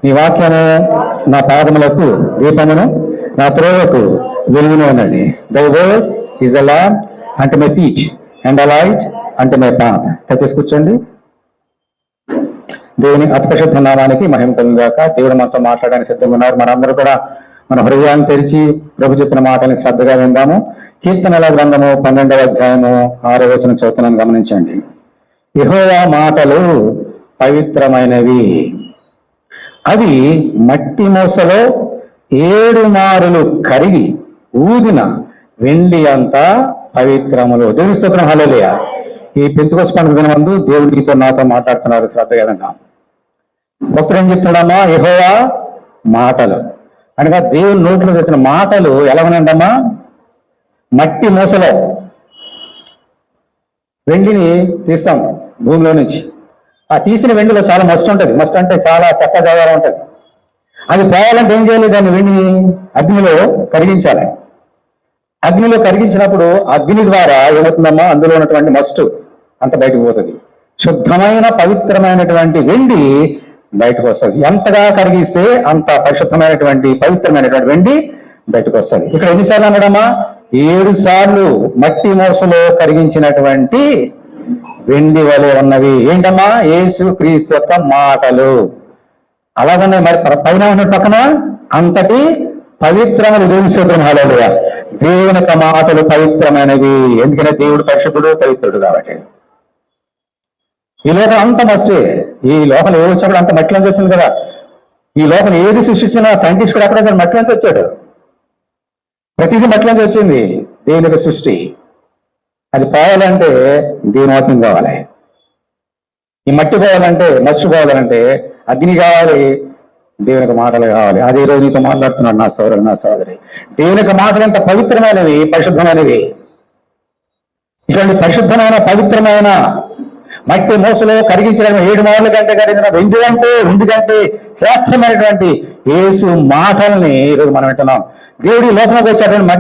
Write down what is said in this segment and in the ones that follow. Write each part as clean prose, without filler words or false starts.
నీ వాక్యము నా పాదములకు దీపమును, నా త్రోవకు వెలుగును అన్నది. The word is a lamp అంటే my feet and a light అంటే మై పాత్. దయచేసి కూర్చోండి. దేవుని అతిపరిశుద్ధ నామానికి మహిమ కలుగుగాక. దేవుడు మనతో మాట్లాడడానికి సిద్ధంగా ఉన్నారు. మనందరూ కూడా మన హృదయాన్ని తెరిచి ప్రభు చెప్పిన మాటల్ని శ్రద్ధగా విందాము. కీర్తనల గ్రంథము 12వ అధ్యాయము 6వ వచనం చదువుతున్నాను, గమనించండి. యెహోవా మాటలు పవిత్రమైనవి, అవి మట్టి మూసలో 7 మారులు కరిగి ఊదిన వెండి అంతా పవిత్రములు. దేవుని స్తోత్రం. హల్లెలూయా. ఈ పెంతెకొస్తు పండుగ దినమందు దేవుడితో నాతో మాట్లాడుతున్నారు శ్రద్ధగా విందాం. భక్తుడు ఏం చెప్తున్నాడమ్మా? యెహోవా మాటలు అనగా దేవుని నోట్లో వచ్చిన మాటలు ఎలా ఉన్నాయమ్మా? మట్టి మూసలో వెండిని తీస్తాం భూమిలో నుంచి. ఆ తీసిన వెండిలో చాలా మస్ట్ ఉంటుంది. మస్ట్ అంటే చాలా చెక్క జాగారం ఉంటుంది. అది పోవాలంటే ఏం చేయాలి? దాన్ని వెండిని అగ్నిలో కరిగించాలి. అగ్నిలో కరిగించినప్పుడు అగ్ని ద్వారా ఏమవుతుందమ్మా? అందులో ఉన్నటువంటి మస్ట్ అంత బయటకు పోతుంది. శుద్ధమైన పవిత్రమైనటువంటి వెండి బయటకు వస్తుంది. ఎంతగా కరిగిస్తే అంత పరిశుద్ధమైనటువంటి పవిత్రమైనటువంటి వెండి బయటకు వస్తుంది. ఇక్కడ ఎన్నిసార్లు అన్నాడమ్మా? 7 సార్లు మట్టి మూసలో కరిగించినటువంటి వెండి వలె ఉన్నవి. ఏంటమ్మా? యేసు క్రీస్తు యొక్క మాటలు అలాగనే మరి పైన ఉన్న పక్కన అంతటి పవిత్రమైన దేవుని స్తోత్రం. హల్లెలూయా. దేవుని యొక్క మాటలు పవిత్రమైనవి. ఎందుకంటే దేవుడు పరిశుద్ధుడు, పవిత్రుడు కాబట్టి. ఈ లోకం అంత మస్టే. ఈ లోకం ఏది వచ్చినప్పుడు అంత మట్టిలోంచి వచ్చింది కదా. ఈ లోకం ఏది సృష్టించిన సైంటిస్ట్ కూడా అక్కడ మట్టిలోంచి వచ్చాడు. ప్రతిదీ మట్టిలోంచి వచ్చింది. దేవుని యొక్క సృష్టి అది పోవాలంటే దేవుని వాక్యం కావాలి. ఈ మట్టి పోవాలంటే, మస్సు పోవాలంటే అగ్ని కావాలి, దేవుని యొక్క మాటలు కావాలి. అదే రోజు నీతో మాట్లాడుతున్నాడు నా సోదరుడు, నా సోదరి. దేవుని యొక్క మాటలు ఎంత పవిత్రమైనవి, పరిశుద్ధమైనవి. ఇటువంటి పరిశుద్ధమైన పవిత్రమైన మట్టి మూసలో కరిగించిన 7 మార్ల కంటే కరిగిన వెండి కంటే శ్రేష్టమైనటువంటి యేసు మాటల్ని ఈరోజు మనం వింటున్నాం. దేవుడి లోకంలోకి వచ్చేటువంటి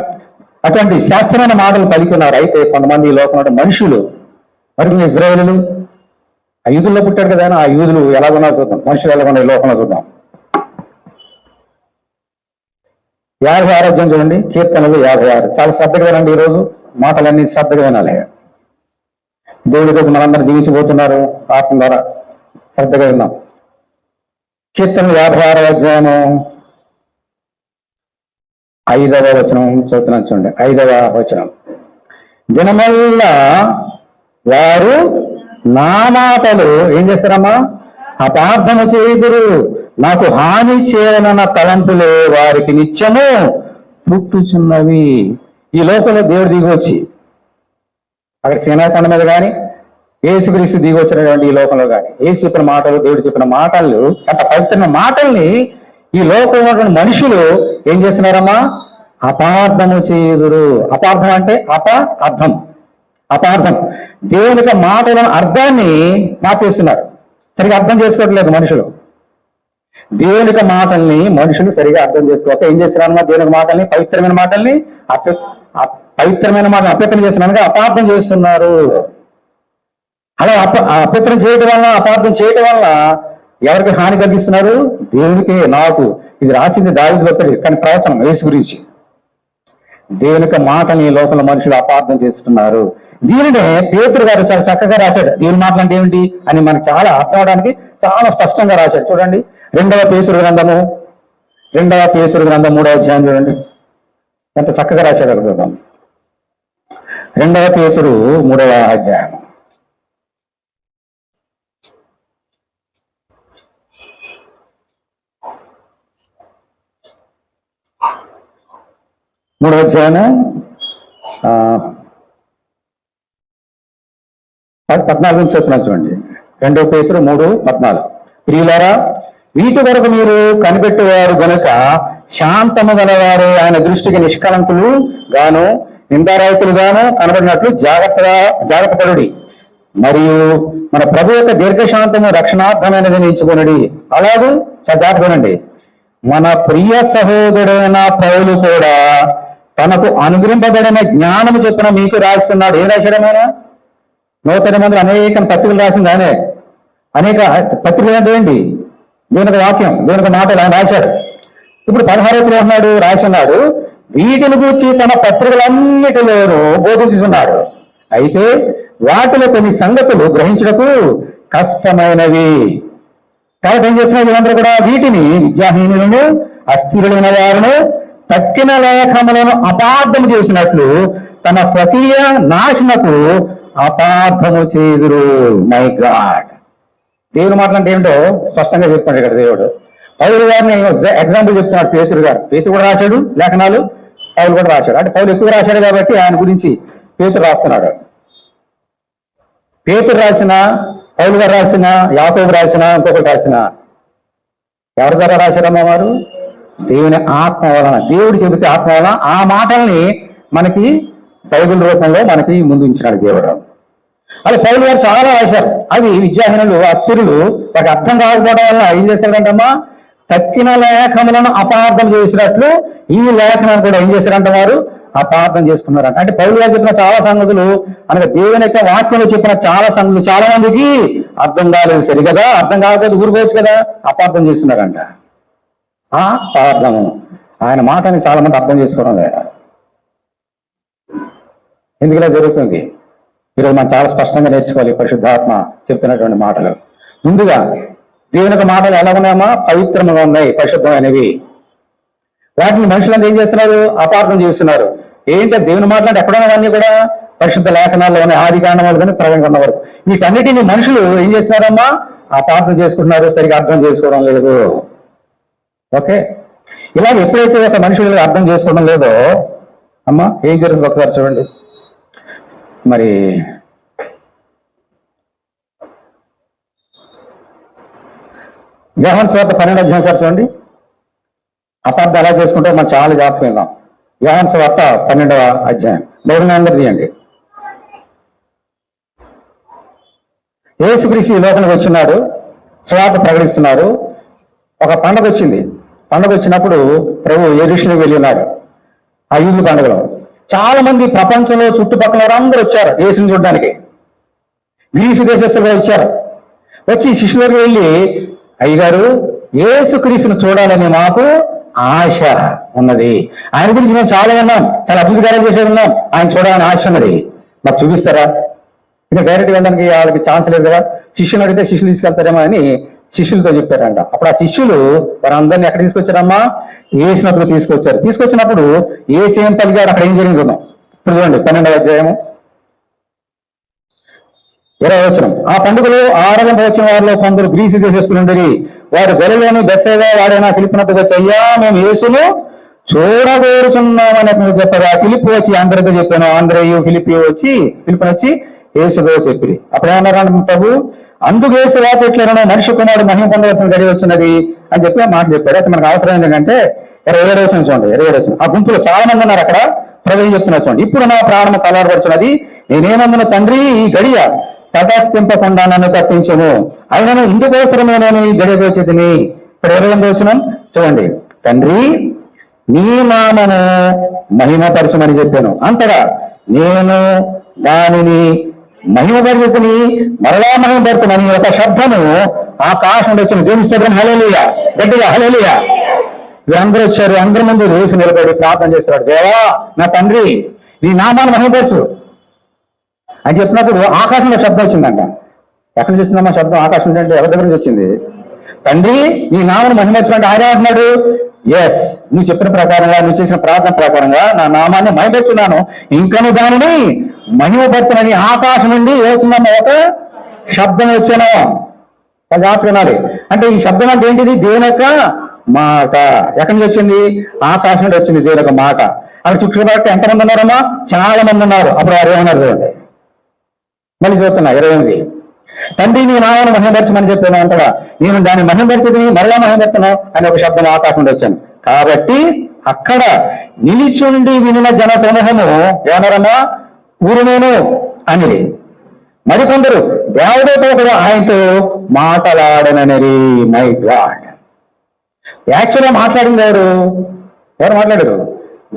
అటువంటి శ్రేష్టమైన మాటలు పలుకున్నారు. అయితే కొంతమంది ఈ లోకంలో మనుషులు, మరి ఇజ్రాయేలులు ఆ యూదుల్లో పుట్టాడు కదా, ఆ యూదులు ఎలాగున్నా చూద్దాం, మనుషులు ఎలాగున్నా ఈ లోకంలో చూద్దాం. 56 అధ్యాయం చూడండి, కీర్తనలు 56. చాలా శ్రద్ధగా వినండి. ఈరోజు మాటలన్నీ శ్రద్ధగా వినాలి. దేవుడి రోజు మనందరూ దీవించబోతున్నారు ఆత్మ ద్వారా. శ్రద్ధగా విన్నాం. కీర్తనలు 56వ అధ్యాయము 5వ వచనం చదువుతున్నాను చూడండి. 5వ వచనం. దినమల్లా వారు నా మాటలు ఏం చేస్తారమ్మా? అపార్థము చేయుదురు. నాకు హాని చేయనన్న తలంపులే వారికి నిత్యము పుట్టుచున్నవి. ఈ లోకంలో దేవుడు దిగి వచ్చి అక్కడ సీనాకొండ మీద కానీ, యేసుక్రీస్తు దిగి వచ్చినటువంటి ఈ లోకంలో కానీ, యేసు చెప్పిన మాటలు, దేవుడు చెప్పిన మాటలు, అంత పవిత్రమైన మాటల్ని ఈ లోకంలో ఉన్నటువంటి మనుషులు ఏం చేస్తున్నారమ్మా? అపార్థము చేయుదురు. అపార్థం అంటే అర్థం, అపార్థం. దేవుని యొక్క మాటల అర్థాన్ని మార్చేస్తున్నారు. సరిగా అర్థం చేసుకోవట్లేదు మనుషులు. దేవుని యొక్క మాటల్ని మనుషులు సరిగా అర్థం చేసుకోక ఏం చేస్తున్నారమ్మా? దేవుని మాటల్ని, పవిత్రమైన మాటల్ని అపవిత్రం చేస్తున్నారు, అపార్థం చేస్తున్నారు. అలా అపవిత్రం చేయడం వల్ల, అపార్థం చేయడం వల్ల ఎవరికి హాని కలిగిస్తున్నారు? దేవునికి. నాకు ఇది రాసింది దావీదు భక్తుడు, కానీ ప్రవచనం యేసు గురించి. దేవుని యొక్క మాటని లోపల మనుషులు అపార్థం చేస్తున్నారు. దీనినే పేతురు గారు చాలా చక్కగా రాశాడు. దేవుని మాటలు అంటే ఏమిటి అని మనకు చాలా అర్థం అవడానికి చాలా స్పష్టంగా రాశాడు. చూడండి, 2వ పేతురు గ్రంథము 3వ అధ్యాయం చూడండి, ఎంత చక్కగా రాశాడు. అక్కడ చూద్దాం. 2వ పేతురు 3వ అధ్యాయం 3వ అధ్యాయం 14 నుంచి చెప్తున్నాను చూడండి. 2వ పేతురు 3:14. ప్రియులారా, వీటి వరకు మీరు కనిపెట్టేవారు గనుక శాంతము గలవారు, ఆయన దృష్టికి నిష్కలంకులు గాను నిందారహితులు గాను కనబడినట్లు జాగ్రత్త పడుడి. మరియు మన ప్రభు యొక్క దీర్ఘశాంతము రక్షణార్థమైనది ఎంచుకొనుడి. అలాగూ జాగ్రత్తనండి. మన ప్రియ సహోదరుడైన పౌలు కూడా తనకు అనుగ్రహింపబడిన జ్ఞానము చెప్పిన మీకు రాస్తున్నాడు. ఏం రాశాడమైనా? నూతన మందులు అనేక పత్రికలు రాసింది. ఆయనే అనేక పత్రికలు అంటే ఏంటి? దేవునికి వాక్యం, దేవునికి మాటలు ఆయన రాశాడు. ఇప్పుడు 16వ వచనం ఏమన్నాడు? రాస్తున్నాడు, వీటిని గూర్చి తన పత్రికలన్నిటిలోనూ బోధించుతున్నాడు. అయితే వాటిలో కొన్ని సంగతులు గ్రహించుటకు కష్టమైనవి. కాబట్టి ఏం చేస్తున్నారు వీళ్ళందరూ కూడా? వీటిని విద్యాహీనులను, అస్థిరులైన వారును, తక్కిన లేఖములను అపార్థం చేసినట్లు తమ స్వకీయ నాశనకు అపార్థము చేదురు. మై గాడ్, దేవుని మాటలంటే ఏమిటో స్పష్టంగా చెప్తున్నాడు ఇక్కడ దేవుడు. పౌలు గారిని ఎగ్జాంపుల్ చెప్తున్నాడు. పేతురు గారు, పేతురు కూడా రాశాడు లేఖనాలు, పౌలు కూడా రాశాడు. అంటే పౌలు ఎక్కువ రాశాడు కాబట్టి ఆయన గురించి పేతురు రాస్తున్నాడు. పేతురు రాసిన, పౌలు గారు రాసిన, యాకోబు రాసిన, ఇంకొకటి రాసిన, ఎవరి ద్వారా రాశారమ్మా వారు? దేవుని ఆత్మ వలన. దేవుడు చెబితే ఆత్మ వలన ఆ మాటల్ని మనకి బైబిల్ రూపంలో మనకి ముందు ఉంచినాడు దేవుడు. అలా పౌలు గారు చాలా రాశారు. అవి విద్యాహీనులు, అస్థిరులు, వాటికి అర్థం కాకపోవడం వల్ల ఏం చేస్తాడంటమ్మా? తక్కిన లేఖములను అపార్థం చేసినట్లు ఈ లేఖనాన్ని కూడా ఏం చేశారంట? వారు అపార్థం చేసుకున్నారంట. అంటే పౌలు గారు చెప్పిన చాలా సంగతులు, అనగా దేవుని యొక్క వాక్యంలో చెప్పిన చాలా సంగతులు చాలా మందికి అర్థం కాలేదు. సరిగదా? అర్థం కాకపోతే ఊరుకోవచ్చు కదా, అపార్థం చేస్తున్నారంట. ఆ అపార్థము, ఆయన మాటని చాలా మంది అర్థం చేసుకోవడం లేదా? ఎందుకు ఇలా జరుగుతుంది? ఈరోజు మనం చాలా స్పష్టంగా నేర్చుకోవాలి పరిశుద్ధాత్మ చెప్తున్నటువంటి మాటలు. ముందుగా దేవుని యొక్క మాటలు ఎలా ఉన్నాయమ్మా? పవిత్రంగా ఉన్నాయి, పరిశుద్ధమైనవి. వాటిని మనుషులంతా ఏం చేస్తున్నారు? అపార్థం చేస్తున్నారు. ఏంటంటే దేవుని మాటలు అంటే ఎక్కడున్నవన్నీ కూడా పరిశుద్ధ లేఖనాల్లో ఉన్నాయి, ఆది కాండములు కానీ ప్రకటన వరకు. వీటన్నిటిని మనుషులు ఏం చేస్తున్నారమ్మా? అపార్థం చేసుకుంటున్నారు, సరిగా అర్థం చేసుకోవడం లేదు. ఓకే, ఇలా ఎప్పుడైతే ఒక మనుషులు అర్థం చేసుకోవడం లేదో అమ్మా ఏం జరుగుతుంది ఒకసారి చూడండి. మరి యోహాను సువార్త 12వ అధ్యాయం చూడండి. అపార్థం ఎలా చేసుకుంటే మనం చాలా జాగ్రత్త విందాం. యోహాను సువార్త 12వ అధ్యాయం బైబిల్ అందరూ తీయండి. యేసుక్రీస్తు ఈ లోకానికి వచ్చినాడు, సువార్త ప్రకటిస్తున్నారు. ఒక పండగ వచ్చింది. పండగ వచ్చినప్పుడు ప్రభు యెరూషలేముకు వెళ్ళి ఉన్నాడు. ఆ యూదు పండుగలో చాలా మంది ప్రపంచంలో చుట్టుపక్కల అందరూ వచ్చారు యేసుని చూడడానికి. గ్రీసు దేశస్తులు వచ్చారు. వచ్చి శిష్యులకు వెళ్ళి, అయ్యగారు యేసుక్రీస్తును చూడాలని మాకు ఆశ ఉన్నది, ఆయన గురించి మేము చాలా విన్నాం, చాలా అద్భుతకార్యాలు చేసేది ఉన్నాం, ఆయన చూడాలని ఆశ ఉన్నది, మాకు చూపిస్తారా? ఇంకా డైరెక్ట్ వెళ్ళడానికి వాళ్ళకి ఛాన్స్ లేదు కదా. శిష్యులు అడిగితే శిష్యులు తీసుకెళ్తారేమో అని శిష్యులతో చెప్పారంట. అప్పుడు ఆ శిష్యులు వారందరినీ ఎక్కడ తీసుకొచ్చారమ్మా? యేసునకు తీసుకొచ్చారు. తీసుకొచ్చినప్పుడు యేసు ఏం పలికాడు, అక్కడ ఏం జరిగింది చూద్దాం. ఇప్పుడు చూడండి 12వ అధ్యాయము 20వ వచనం. ఆ పండుగలో ఆరాధన వచ్చిన వారిలో కొందరు గ్రీసు దేశస్తులుండేది. వారు గలిలోని బెత్సైదా వాడైనా ఫిలిప్పునొద్దకు వచ్చి, అయ్యా మేము యేసును చూడగోరుచున్నామని చెప్పారు. ఆ ఫిలిప్పు వచ్చి ఆంధ్రతో చెప్పాను. ఆంధ్రయ్య ఫిలిప్పు వచ్చి యేసుతో చెప్పి అప్పుడు ఏమన్నారంటే ప్రభు, అందుకు యేసు వాత ఎట్లనో మనిషి కుమారుడు మహిమ పొందవలసిన గడి వచ్చినది అని చెప్పి ఆ మాట చెప్పారు. అయితే మనకు అవసరం ఏంటంటే 27వ వచనం చూడండి. 27వ వచనం. ఆ గుంపులో చాలా మంది ఉన్నారు అక్కడ. ప్రభు చెప్తున్నా చూడండి. ఇప్పుడు నా ప్రాణము కలవరపడుచున్నది, నేనేమందున తండ్రి ఈ గడియ తటస్థింపకుండా నన్ను తప్పించను, అయినను ఇందుకోసరమే నేను ఈ గడియకు వచ్చేదిని. ఇప్పుడు 28వ వచనం చూడండి. తండ్రి నీ నామను మహిమపరచమని చెప్పాను, అంతగా నేను దానిని మహిమపరిచితిని, మరలా మహిమపరుచునని ఒక శబ్దము ఆకాశంలో వచ్చిన దేవుని స్తోత్రం. హల్లెలూయా, గట్టిగా హల్లెలూయా. వీరందరూ వచ్చారు. అందరి ముందు యేసు నిలబడి ప్రార్థన చేస్తున్నాడు. దేవా నా తండ్రి నీ నామాన్ని మహిమపరచు అని చెప్పినప్పుడు ఆకాశంలో శబ్దం వచ్చిందంట. ఎక్కడి నుంచి వచ్చిందమ్మా శబ్దం? ఆకాశం అంటే ఎవరి దగ్గర నుంచి వచ్చింది? తండ్రి నీ నామాన్ని మహిమపరచు అంటే ఆయన అంటున్నాడు, ఎస్ నువ్వు చెప్పిన ప్రకారంగా, నువ్వు చేసిన ప్రార్థన ప్రకారంగా నా నామాన్ని మహిమపరుచున్నాను, ఇంకను దానిని మహిమపరుచునని ఆకాశం నుండి వచ్చిందమ్మా ఒక శబ్దం వచ్చాను. జాగ్రత్త వినాలి. అంటే ఈ శబ్దం అంటే ఏంటిది? దేవుని యొక్క మాట. ఎక్కడి నుంచి వచ్చింది? ఆకాశం నుండి వచ్చింది దేవుని యొక్క మాట. అక్కడ చుట్టుపక్కల ఎంతమంది ఉన్నారమ్మా? చాలా మంది ఉన్నారు. అప్పుడు వారు ఏమన్నారు చూడండి. మళ్ళీ చూస్తున్నా 28. తండ్రి నీ నామాన్ని మహిమపరచమని చెప్పాను అంటగా, నేను దాన్ని మహిమపరిచేది మరలా మహిమపరుచును అని ఒక శబ్దం ఆకాశం నుండి వచ్చాను. కాబట్టి అక్కడ నిలిచుండి వినిన జన సమూహము ఏమన్నారమ్మా? ఊరునేను అని. మరికొందరు దేవుడితో కూడా ఆయనతో మాట్లాడనని. మై గాడ్, యాక్చువల్గా మాట్లాడింది ఎవరు మాట్లాడారు?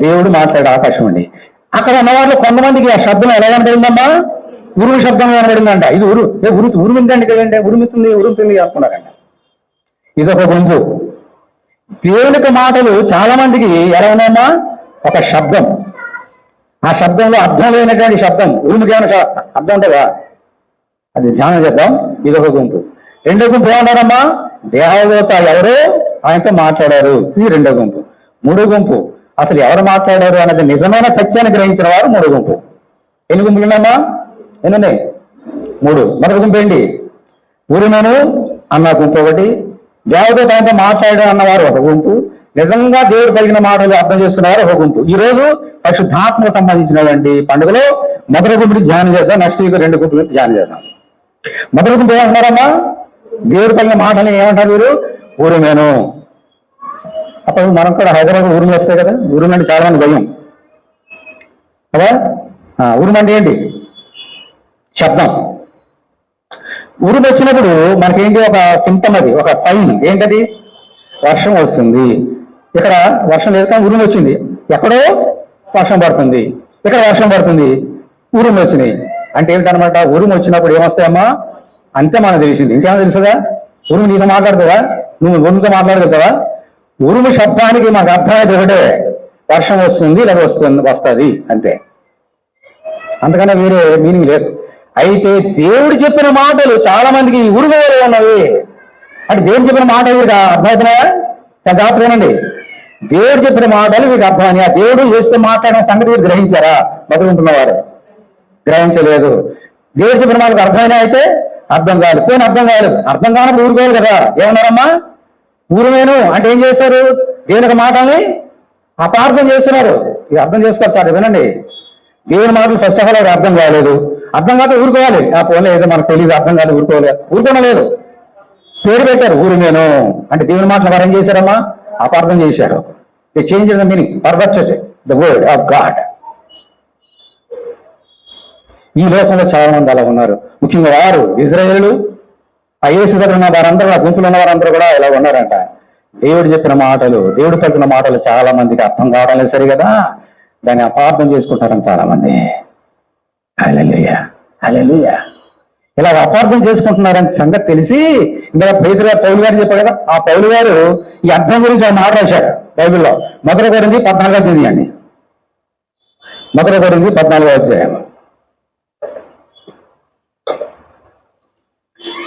దేవుడు మాట్లాడు ఆకాశం అండి. అక్కడ ఉన్న వాళ్ళు కొంతమందికి ఆ శబ్దం ఎలా కనబడిందమ్మా? ఉరుము శబ్దం కనబడిందంట. ఇది ఉరుమిందండి కదండి, ఉరుముతుంది అనుకున్నారంట. ఇదొక గుంపు. దేవునికి మాటలు చాలా మందికి ఎలా ఉన్నాయమ్మా? ఒక శబ్దం. ఆ శబ్దంలో అర్థం లేనటువంటి శబ్దం. ఉరుముకి ఏమైనా అర్థం ఉంటుందా? అది ధ్యానం చేద్దాం. ఇదొక గుంపు. రెండో గుంపు ఏమంటారమ్మా? దేవదూత ఎవరో ఆయనతో మాట్లాడారు. ఇది రెండో గుంపు. మూడో గుంపు అసలు ఎవరు మాట్లాడారు అన్నది నిజమైన సత్యాన్ని గ్రహించిన వారు మూడో గుంపు. ఎన్ని గుంపులు ఉన్నాయమ్మా? ఎన్ని? మూడు. మొదటి గుంపు ఏంటి? ఉరుమెను అన్న గుంపు ఒకటి, దేవదూత ఆయనతో మాట్లాడారు అన్నవారు ఒక గుంపు, నిజంగా దేవుడు కలిగిన మాటలు అర్థం చేసుకున్నవారు ఒక గుంపు. ఈ రోజు పరిశుద్ధాత్మకు సంబంధించినటువంటి పండుగలో మొదటి గుంపుని ధ్యానం చేద్దాం. నెక్స్ట్ వీక్ రెండు గుంపులు ధ్యానం చేద్దాం. మొదటి గుంపు ఏమంటారమ్మా? దేవుడు కలిగిన మాటలు ఏమంటారు వీరు? ఉరుమెను. అప్పుడు మనం కూడా హైదరాబాద్ ఉరుములు వస్తాయి కదా. ఉరుము అంటే చాలా మంది భయం కదా. ఉరుము అంటే ఏంటి? శబ్దం. ఉరుము వచ్చినప్పుడు మనకేంటి? ఒక సింప్టమ్, అది ఒక సైన్. ఏంటది? వర్షం వస్తుంది. ఇక్కడ వర్షం లేదు కానీ ఉరుము వచ్చింది. ఎక్కడో వర్షం పడుతుంది, ఇక్కడ వర్షం పడుతుంది, ఉరుము వచ్చినాయి. అంటే ఏమిటనమాట? ఉరుము వచ్చినప్పుడు ఏమొస్తాయమ్మా? అంతే మనకు తెలిసింది. ఇంకేమో తెలుసుదా? ఉరుము నీతో మాట్లాడుతుందా? నువ్వు ఉరుముతో మాట్లాడగలుగుతావా? ఉరుము శబ్దానికి మాకు అర్థమైతే ఒకటే, వర్షం వస్తుంది లేదా వస్తుంది అంతే. అంతకన్నా వేరే మీనింగ్ లేదు. అయితే దేవుడు చెప్పిన మాటలు చాలా మందికి ఉరుము వేరే ఉన్నవి. అంటే దేవుడు చెప్పిన మాటలు వీరికి అర్థమవుతున్నాయా? చాలా జాగ్రత్తగానండి. దేవుడు చెప్పిన మాటలు వీరికి అర్థమని, ఆ దేవుడు చేస్తే మాట్లాడిన సంగతి వీరు గ్రహించారా? బతుకుంటున్నవారు గ్రహించలేదు. దేవుడు చెప్పిన మాటలకు అర్థమైనా అయితే అర్థం కాదు. పోయిన అర్థం కాదు. అర్థం కానప్పుడు ఊరుకోవాలి కదా. ఏమన్నారమ్మా? ఊరుమేను అంటే ఏం చేస్తారు? దేవుని మాటల్ని అపార్థం చేస్తున్నారు. ఇది అర్థం చేసుకోవాలి సార్. వినండి, దేవుని మాటలు ఫస్ట్ ఆఫ్ ఆల్ అర్థం కాలేదు. అర్థం కాదు ఊరుకోవాలి. ఆ పోలే ఏదో మనకు తెలియదు, అర్థం కాదు, ఊరుకోనలేదు. పేరు పెట్టారు ఊరుమేను అంటే దేవుని మాటలు వారు ఏం చేశారమ్మా? అపార్థం చేశారు. The change the meaning, perverted the word of God. ఈ లోకంలో చాలా మంది అలా ఉన్నారు. ముఖ్యంగా వారు ఇజ్రాయేలు, ఆ యేసు దగ్గర ఉన్న వారందరూ, ఆ గుంపులో ఉన్న వారందరూ కూడా ఇలా ఉన్నారంట. దేవుడు చెప్పిన మాటలు, దేవుడు పలికిన మాటలు చాలా మందికి అర్థం కావడం లేదు సరి కదా. దాన్ని అపార్థం చేసుకుంటారని చాలా మంది. హల్లెలూయా, హల్లెలూయా. ఇలా అపార్థం చేసుకుంటున్నారని సంగతి తెలిసి ఇంకా పౌలు గారు చెప్పారు కదా. ఆ పౌలు గారు ఈ అర్థం గురించి ఆయన మాట రాశాడు బైబిల్లో. మొదటి కొరింథీ 14వ అధ్యాయం. మొదటి కొరింథీ 14వ అధ్యాయం.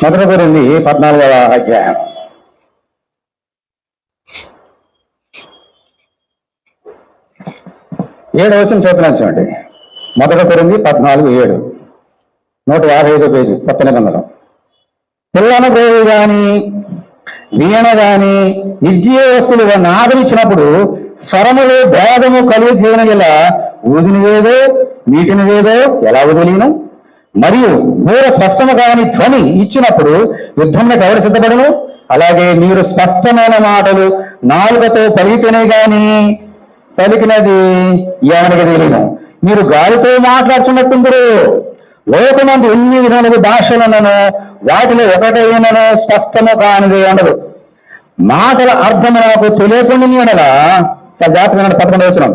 మొదటి కొరింథీ 14వ అధ్యాయం. ఏడవ వచనం చదువుతున్నాను చూడండి. మొదటి కొరింథీ 14:7, 155 పేజీ, కొత్త నిబంధనలు. పిల్లన గోవు గాని వీణ గాని నిర్జీవ వస్తువులు నాదమిచ్చినప్పుడు స్వరములు భేదము కలుగు చేయని ఇలా ఊదినివేదో నీటినివేదో ఎలా వదిలిను? మరియు మీరు స్పష్టము కాని ధ్వని ఇచ్చినప్పుడు యుద్ధంలోకి ఎవరు సిద్ధపడను? అలాగే మీరు స్పష్టమైన మాటలు నాలుకతో పలికితేనే గాని పలికినది ఎవరికి తెలియను. మీరు గాలితో మాట్లాడుతున్నట్టుందరు. లోకమందు ఎన్ని విధాలుగా భాషలను వాటిలో ఒకటైనను స్పష్టము కానిది ఉండదు. మాటల అర్థము నాకు తెలియకుండా ఎడలా, చాలా జాగ్రత్తగా 11వ వచనం.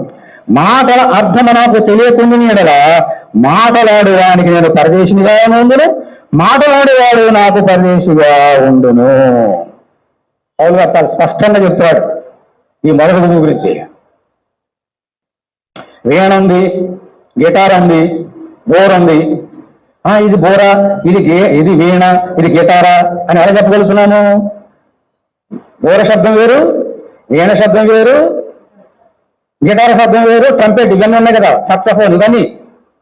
మాటల అర్థము నాకు తెలియకుండా ఎడలా మాటలాడేవానికి నేను పరదేశినిగా ఉండును, మాటలాడేవాడు నాకు పరదేశిగా ఉండును. పౌలు గారు చాలా స్పష్టంగా చెప్తాడు ఈ మొదటి గురువు గురించి. వీణ ఉంది, గిటార్ ఉంది, బోర్ ఉంది. ఇది బోరా, ఇది వీణ, ఇది గిటారా అని ఎలా చెప్పగలుగుతున్నాను? బోర శబ్దం వేరు, వీణ శబ్దం వేరు, గిటార్ శబ్దం వేరు, ట్రంపెట్ ఇవన్నీ ఉన్నాయి కదా, సాక్సోఫోన్, ఇవన్నీ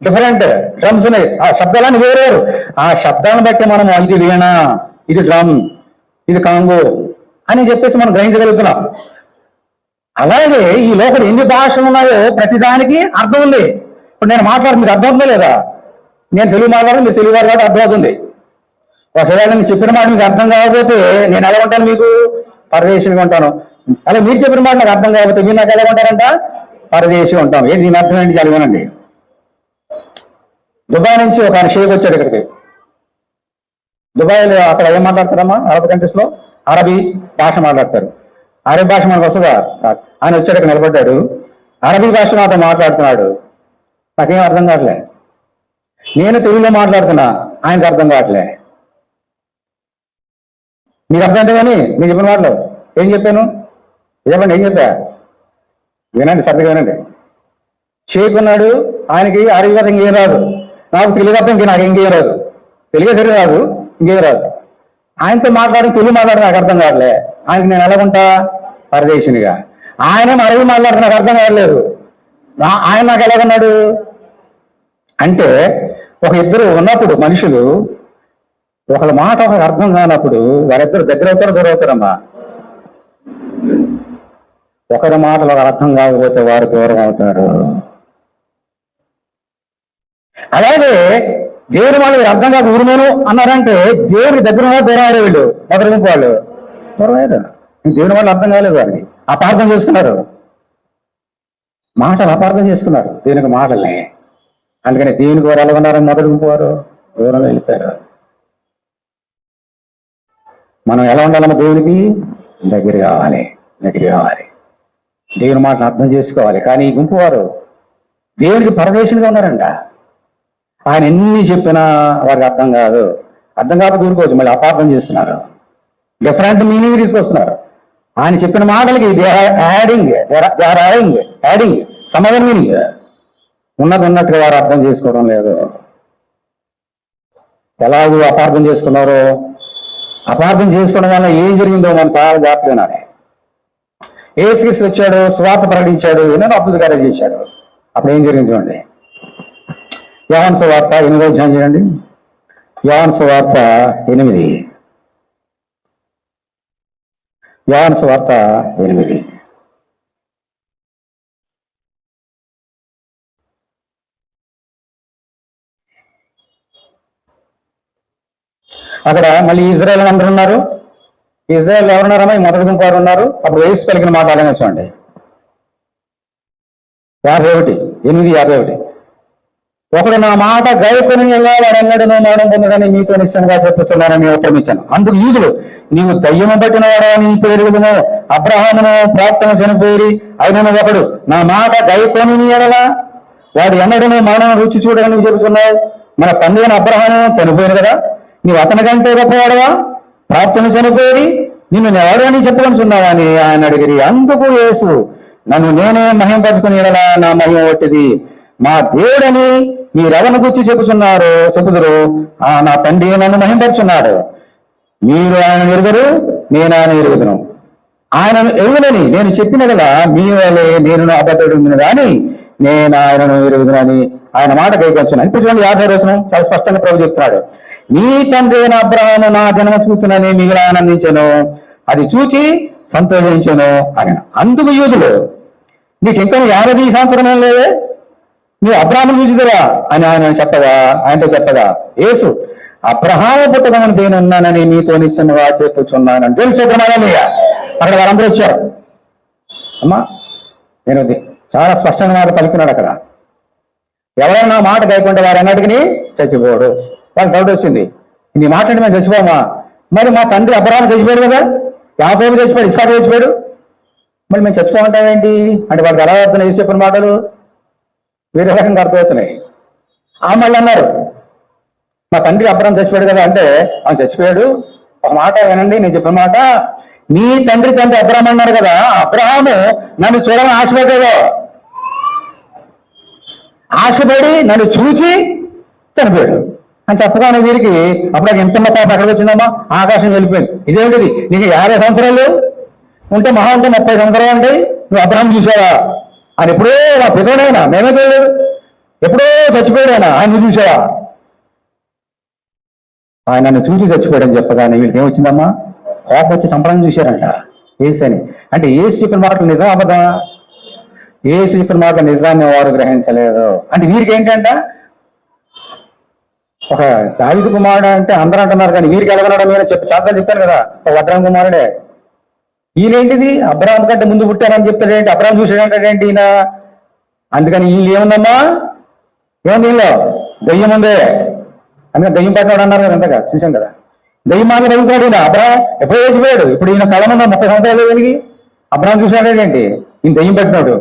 డిఫరెంట్ డ్రమ్స్ ఉన్నాయి. ఆ శబ్దాలన్నీ వేరేరు. ఆ శబ్దాలను బట్టి మనం ఇది వీణ, ఇది డ్రమ్, ఇది కాంగో అని చెప్పేసి మనం గ్రహించగలుగుతున్నాం. అలాగే ఈ లోపల ఎన్ని భాషలు ఉన్నాయో ప్రతిదానికి అర్థం ఉంది. ఇప్పుడు నేను మాట్లాడు మీకు అర్థం అవుతుందా లేదా? నేను తెలుగు మాట్లాడదు, మీరు తెలుగు మాట్లాడి అర్థం అవుతుంది. ఒకవేళ నేను చెప్పిన మాట మీకు అర్థం కాకపోతే నేను ఎలా ఉంటాను? మీకు పరదేశంగా ఉంటాను. అలా మీరు చెప్పిన మాట నాకు అర్థం కాకపోతే మీరు నాకు ఎలా ఉంటారంట? పరదేశం ఉంటాం. ఏంటి దీని అర్థం ఏంటి? చదివానండి. దుబాయ్ నుంచి ఒక ఆయన షేక్ వచ్చాడు ఇక్కడికి. దుబాయ్లో అక్కడ ఏం మాట్లాడతారమ్మా? అరబ్ కంట్రీస్ లో అరబీ భాష మాట్లాడతారు. అరబీ భాష మనకు వస్తుందా? ఆయన వచ్చాడు, ఇక్కడ నిలబడ్డాడు, అరబీ భాష నాతో మాట్లాడుతున్నాడు. నాకేం అర్థం కావట్లే. నేను తెలుగులో మాట్లాడుతున్నా, ఆయనకు అర్థం కావట్లే. మీకు అర్థం అంటే కానీ నేను చెప్పిన మాటలు ఏం చెప్పాను చెప్పండి, ఏం చెప్పా? వినండి, శ్రద్ధగా వినండి. షేక్ ఉన్నాడు, ఆయనకి ఆరోగ్యం ఇంకేం రాదు, నాకు తెలుగు తప్ప నాకు ఇంకేం రాదు, తెలుగే సరి రాదు, ఇంకేం రాదు. ఆయనతో తెలుగు మాట్లాడి నాకు అర్థం కావట్లే. ఆయనకి నేను ఎలాగుంటా? పరదేశినిగా. ఆయన అరవి మాట్లాడితే నాకు అర్థం కావట్లేదు. ఆయన నాకు ఎలాగన్నాడు అంటే, ఒక ఇద్దరు ఉన్నప్పుడు మనుషులు ఒకళ్ళ మాట ఒకరికి అర్థం కానప్పుడు వారిద్దరు దగ్గర అవుతారు, దూరం అవుతారమ్మా. ఒకరి మాటలు ఒకరు అర్థం కాకపోతే వారు దూరం అవుతారు. అలాగే దేవుడి వాళ్ళు అర్థం కాక ఊరుమేను అన్నారంటే దేవుడి దగ్గర దూరం అయ్యారు వీళ్ళు, మొదటి గుంపు వాళ్ళు దూరం అయ్యారు. దేవుడి వాళ్ళు అర్థం కాలేదు, వారికి అపార్థం చేసుకున్నారు, మాటలు అపార్థం చేసుకున్నారు దేవునికి మాటల్ని. అందుకని దేవునికి వారు ఎలా ఉన్నారు? మొదటి గుంపు వారు దూరం వెళ్ళిపోయారు. మనం ఎలా ఉండాలమ్మా? దేవునికి దగ్గర కావాలి, దగ్గర కావాలి, దేవుని మాటలు అర్థం చేసుకోవాలి. కానీ ఈ గుంపు వారు దేవునికి పరదేశులుగా ఉన్నారంట. ఆయన ఎన్ని చెప్పినా వారికి అర్థం కాదు. అర్థం కాకపోతే ఊరుకోవచ్చు, మళ్ళీ అపార్థం చేస్తున్నారు, డిఫరెంట్ మీనింగ్ తీసుకొస్తున్నారు. ఆయన చెప్పిన మాటలకి యాడింగ్ సమాధాన మీనింగ్ ఉన్నట్టుగా వారు అర్థం చేసుకోవడం లేదు. ఎలాగూ అపార్థం చేసుకున్నారో, అపార్థం చేసుకోవడం వల్ల ఏం జరిగిందో మనం చాలా జాగ్రత్తగా వినాలి. యేసుక్రీస్తు వచ్చాడు, సువార్త ప్రకటించాడు, ఎన్నో అద్భుత కార్యాలు చేశాడు. అప్పుడు ఏం జరిగింది చూడండి. యోహాను సువార్త 8వ అధ్యాయం చేయండి. యోహాను సువార్త 8. యోహాను సువార్త 8. అక్కడ మళ్ళీ ఇజ్రాయెల్ అందరూ ఉన్నారు. ఇజ్రాయెల్ ఎవరున్నారమ్మా? ఈ మొదటి గుంపు వారు ఉన్నారు. అప్పుడు యేసు పలికిన మాట అలాగే చూడండి. 51:8-51. ఒకడు నా మాట గైకొని వాడెన్నడూ మరణం పొందడని మీతో నిశ్చయంగా చెప్పుతున్నానని ఉత్తరం ఇచ్చాను. అందుకు యూదులు, నీవు దయ్యము పట్టిన వాడని ఇప్పుడు ఎరుగుదును, అబ్రహామును ప్రాప్తము చనిపోయి అయినను ఒకడు నా మాట గైకొని ఎడలా వాడు ఎన్నడూ మరణం రుచి చూడని చెబుతున్నావు. మన తండ్రి అయిన అబ్రహాము చనిపోయాడు కదా, నీవు అతని కంటే గొప్పవాడవా? ప్రాప్తము చనిపోయి నిన్ను ఎవరు అని చెప్పుకొనిచున్నావా అని ఆయన అడిగిరి. అందుకు యేసు, నన్ను నేనే మహింపరుచుకుని ఎడలా నా మహిమ ఒట్టిది. మా దేవుడని మీరెవరిని గురించి చెప్పుదురు, నా తండ్రి నన్ను మహింపరుచున్నాడు. మీరు ఆయన ఎరుగరు, నేను ఆయన ఎరుగుదును. ఆయనను ఎరుగునని నేను చెప్పినలా మీ వల్లే నేను అబద్ధుడు కానీ నేను ఆయనను ఎరుగుదును అని ఆయన మాట కైకొచ్చున్నాను. ఇప్పుడు చూడండి 50వ వచనం చాలా స్పష్టంగా ప్రభు చెప్తున్నాడు. నీ తండ్రి అయిన అబ్రహాము నా జన్మ చూస్తున్నని మిగిలిన ఆనందించాను, అది చూచి సంతోషించాను అని. అందుకు యూదులు, నీకు ఇంకా 50 సంవత్సరం ఏం లేదే, నువ్వు అబ్రహామును చూసిదిరా అని ఆయనతో చెప్పగా యేసు, అబ్రహాము పుట్టకమని నేను ఉన్నానని మీతో నిశ్చయంగా చెప్పుచున్నానని తెలుసు. అక్కడ వారందరూ వచ్చారు. అమ్మా, నేను చాలా స్పష్టంగా మాట పలికినాడు అక్కడ. ఎవరైనా మాట గాయకుంటే వారు అన్నటికి చచ్చిపోడు. వాళ్ళకి డౌట్ వచ్చింది, నీ మాట అంటే మేము చచ్చిపోమా? మరి మా తండ్రి అబ్రహాము చచ్చిపోయాడు కదా, యాకోబు చచ్చిపోయాడు, ఇస్సాకు చచ్చిపోయాడు, మరి మేము చచ్చిపోమంటామేంటి అంటే వాళ్ళకి ఎలా అర్థం చేసి చెప్పిన మాటలు వేరే రకంగా అర్థమవుతున్నాయి. మళ్ళీ అన్నారు, మా తండ్రి అబ్రహాము చచ్చిపోయాడు కదా అంటే, ఆయన చచ్చిపోయాడు. ఒక మాట వినండి, నేను చెప్పిన మాట, మీ తండ్రి అబ్రహాము అన్నారు కదా, అబ్రహాము నన్ను చూడాలని ఆశపడ్డాడు, ఆశపడి నన్ను చూచి చనిపోయాడు అని చెప్పగానే వీరికి అప్పుడు ఎంతమ్మ పాప ఎక్కడికి వచ్చిందమ్మా? ఆకాశం వెళ్ళిపోయింది. ఇదేమిటిది, నీకు 50 సంవత్సరాలు ఉంటే మహా ఉంటే 30 సంవత్సరాలు ఉంటాయి, నువ్వు అబ్రహాం చూసావా అని ఎప్పుడో నా పితోడైనా మేమే చూడలేదు, ఎప్పుడో చచ్చిపోయాడు ఆయన చూసావా? ఆయన నన్ను చూసి చచ్చిపోయాడని చెప్పగానే వీళ్ళకి ఏమొచ్చిందమ్మా? కోపం వచ్చి సంపడం చూశారంట ఏసు అని. అంటే ఏసు చెప్పిన మాటలు నిజం అబద్ధం? ఏసు చెప్పిన మాట నిజాన్ని వారు గ్రహించలేదు. అంటే వీరికి ఏంటంట, ఒక దావీదు కుమారుడు అంటే అందరూ అంటున్నారు, కానీ వీరికి ఎలాగన్నాడు మీరు చాలాసార్లు చెప్పాను కదా, ఒక వడ్రాం కుమారుడే. ఈయనేంటిది అబ్రహాం కంటే ముందు పుట్టారని చెప్తాడేంటి, అబ్రహాం చూసాడంటాడేంటి ఈయన? అందుకని వీళ్ళు ఏముందమ్మా, ఏముంది వీళ్ళు? దయ్యం ఉంది. అందుకని దయ్యం పట్టినాడు అన్నారు కదా, అంతగా చూసాం కదా. దయ్యం మాట తగ్గుతాడు ఈయన. అబ్రహాం ఎప్పుడో వేసిపోయాడు, ఇప్పుడు ఈయన కళ ఉన్న 30 సంవత్సరాలు దీనికి అబ్రహాం చూసాడేంటి, ఈయన దయ్యం పట్టినాడు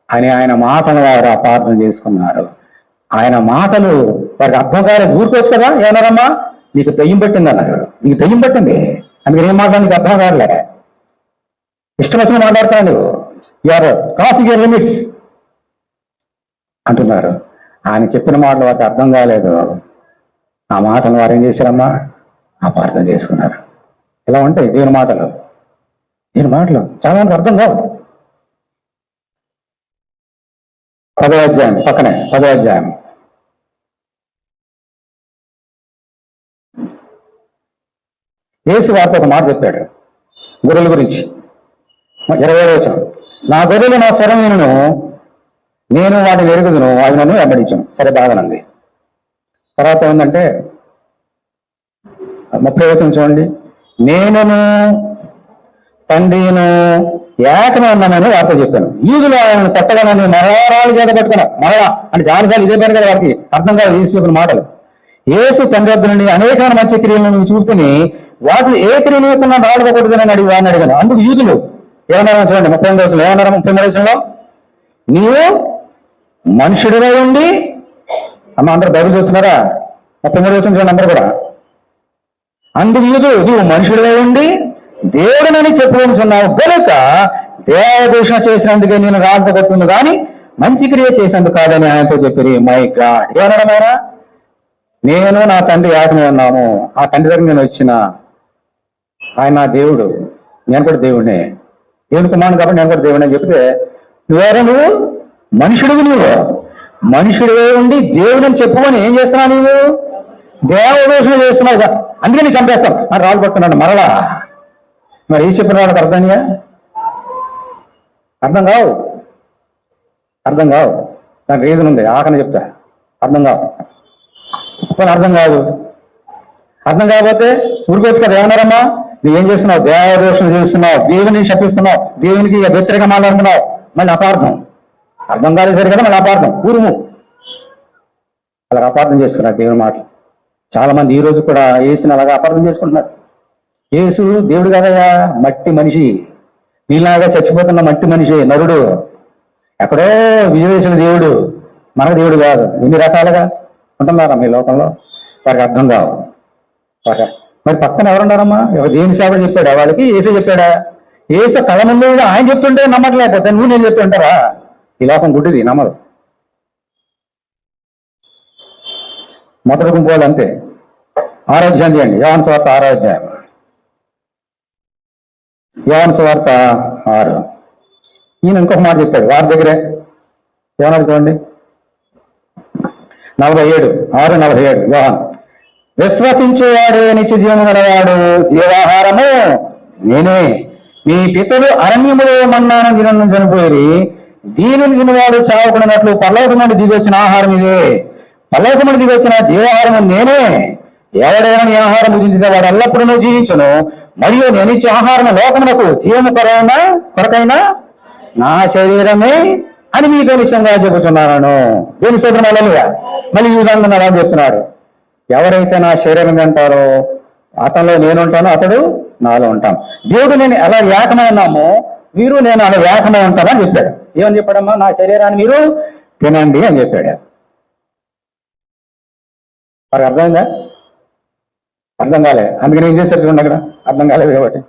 అని ఆయన మాటలు వారు అపార్థం చేసుకున్నారు. ఆయన మాటలు వారికి అర్థం కాలేదు. ఊరుకోవచ్చు కదా, ఏమన్నారమ్మా, నీకు దయ్యం పట్టింది అన్నారు. నీకు దయ్యం పట్టింది, అందుకని ఏం మాట్లాడానికి అర్థం కావట్లే, ఇష్టం వచ్చిన మాట్లాడతాను నువ్వు, యూఆర్ క్రాసింగ్ యువర్ లిమిట్స్ అంటున్నారు. ఆయన చెప్పిన మాటలు వారికి అర్థం కాలేదు. ఆ మాటను వారు ఏం చేశారమ్మా, అపార్థం చేసుకున్నారు. ఇలా ఉంటాయి దేవుని మాటలు చాలా మందికి అర్థం కావు. 10వ అధ్యాయం పక్కనే 10వ అధ్యాయం యేసు వారితో ఒక మాట చెప్పాడు గొర్రెల గురించి. 20వ వచనం, నా గొర్రెలు నా స్వరం వినును, నేను వాటిని ఎరుగుదును, అవి నన్ను వెంబడించను. సరే బాగానంది. తర్వాత ఏంటంటే 30వ వచనం చూడండి, నేనును తండ్రిను ఏకమే ఉన్నామని వారితో చెప్పాను. యూదులు ఆయన కొట్టగానని మరవారాలు చేత పట్టుకున్నా, మరలా అంటే చాలాసార్లు ఇదే పని కదా వారికి అర్థం కాదు యేసు చెప్పిన మాటలు. యేసు తండ్రి వద్ద నుండి అనేకమైన మంచి క్రియలను చూపుని వాటిని ఏ క్రియ నిమిత్తం రాళ్ళతో కొట్టుకుని వారిని అడిగాను. అందుకు యూదులు ఏమన్నారో చూడండి 38వ వచనంలో ఏమన్నారు. 33వ వచనంలో, నీవు మనుషుడివై ఉండి, అమ్మ అందరూ బైబిల్ చూస్తున్నారా? 33వ వచనం చూడండి అందరూ కూడా. అందుకు యూదులు, నీవు మనుషుడివై ఉండి దేవుడినని చెప్పుకొనిచున్నావు గనుక దేవదూషణ చేసినందుకే నేను రాళ్ళతో కొడుతుంది కానీ మంచి క్రియ చేసినందుకు కాదని ఆయనతో చెప్పి. మై గాడ్, ఏమన్నాడు ఆయన? నేను నా తండ్రి ఏకమే ఉన్నాము, ఆ తండ్రి దగ్గర నేను వచ్చిన, ఆయన నా దేవుడు, నేను కూడా దేవుడినే, దేవుని కుమారుడు కాబట్టి నేను కూడా దేవుడిని అని చెప్తే, నువ్వు మనుషుడివి, నువ్వు మనుషుడివే ఉండి దేవుడిని చెప్పుకొని ఏం చేస్తున్నావు? నీవు దేవదూషణ చేస్తున్నావు, అందుకే నేను చంపేస్తాం అని రాళ్ళు పట్టుకున్నాడు. మరలా మరి ఏం చెప్పిన వాళ్ళకి అర్థంగా అర్థం కావు. దానికి రీజన్ ఉంది, ఆకని చెప్తా. అర్థం కాదు. అర్థం కాకపోతే ఊరికొచ్చు కదా, ఏమన్నారమ్మా? నువ్వేం చేస్తున్నావు? దేవదూషణ చేస్తున్నావు, దేవుని శపిస్తున్నావు, దేవునికి వ్యతిరేక మాట్లాడుతున్నావు. మళ్ళీ అపార్థం, అర్థం కాలేదు సరి కదా, మళ్ళీ అపార్థం, ఊరుము. అలా అపార్థం చేసుకున్నారు దేవుని మాటలు. చాలా మంది ఈ రోజు కూడా యేసుని అలాగా అపార్థం చేసుకుంటున్నారు. యేసు దేవుడు కాదయ్యా, మట్టి మనిషి, నీలాగా చచ్చిపోతున్న మట్టి మనిషి, నరుడు, ఎక్కడో విజయదేశుల దేవుడు, మనకు దేవుడు కాదు. ఎన్ని రకాలుగా ఉంటున్నారా మీ లోకంలో? వారికి అర్థం కావు. మరి పక్కన ఎవరున్నారమ్మా? దేవుని సేవడు చెప్పాడా వాళ్ళకి? యేసే చెప్పాడా? యేసు కళ ముందు ఆయన చెప్తుంటే నమ్మట్లేకపోతే నువ్వు నేను చెప్తుంటారా? ఈ లోకం గుడ్డిది, నమ్మదు. మొదటి గుంపు వాళ్ళు అంతే. 6వ అధ్యాయం చేయండి, యోహాను సువార్త 6వ అధ్యాయం. యోహాను సువార్త 6. ఈయన ఇంకొక మాట చెప్పాడు వారి దగ్గరే. ఏమన్నాడు చూడండి, 47 యోహాను, విశ్వసించేవాడు నిత్య జీవము గలవాడు, జీవాహారము నేనే. మీ పితలు అరణ్యములో మన్నాను దినం చనిపోయి దీనిని తినవాడు చావకున్నట్లు పర్లోకముండి దిగి వచ్చిన ఆహారం ఇదే. పర్లోకముండి దిగి వచ్చిన జీవాహారము నేనే. ఎవడైనా నీ ఆహారం భుజించిన వాడు ఎల్లప్పుడూ జీవించును, మరియు నేను ఇచ్చే ఆహారం లోకమునకు జీవము కొరకైనా నా శరీరమే అని మీతో నిశ్చయంగా చెబుతున్నాను. దేని శరీరంగా మళ్ళీ ఈ విధంగా అలా చెప్తున్నాడు. ఎవరైతే నా శరీరం అంటారో అతనిలో నేను ఉంటాను, అతడు నాలో ఉంటాం. దేవుడు నేను ఎలా ఏకమై ఉన్నామో మీరు నేను అలా ఏకమై ఉంటానని చెప్పాడు. ఏమని చెప్పాడమ్మా? నా శరీరాన్ని మీరు తినండి అని చెప్పాడు. వారికి అర్థమైందా? అర్థం కాలే, అందుకని ఏం చేశారు చూడండి అక్కడ, అర్థం కాలేదు కాబట్టి.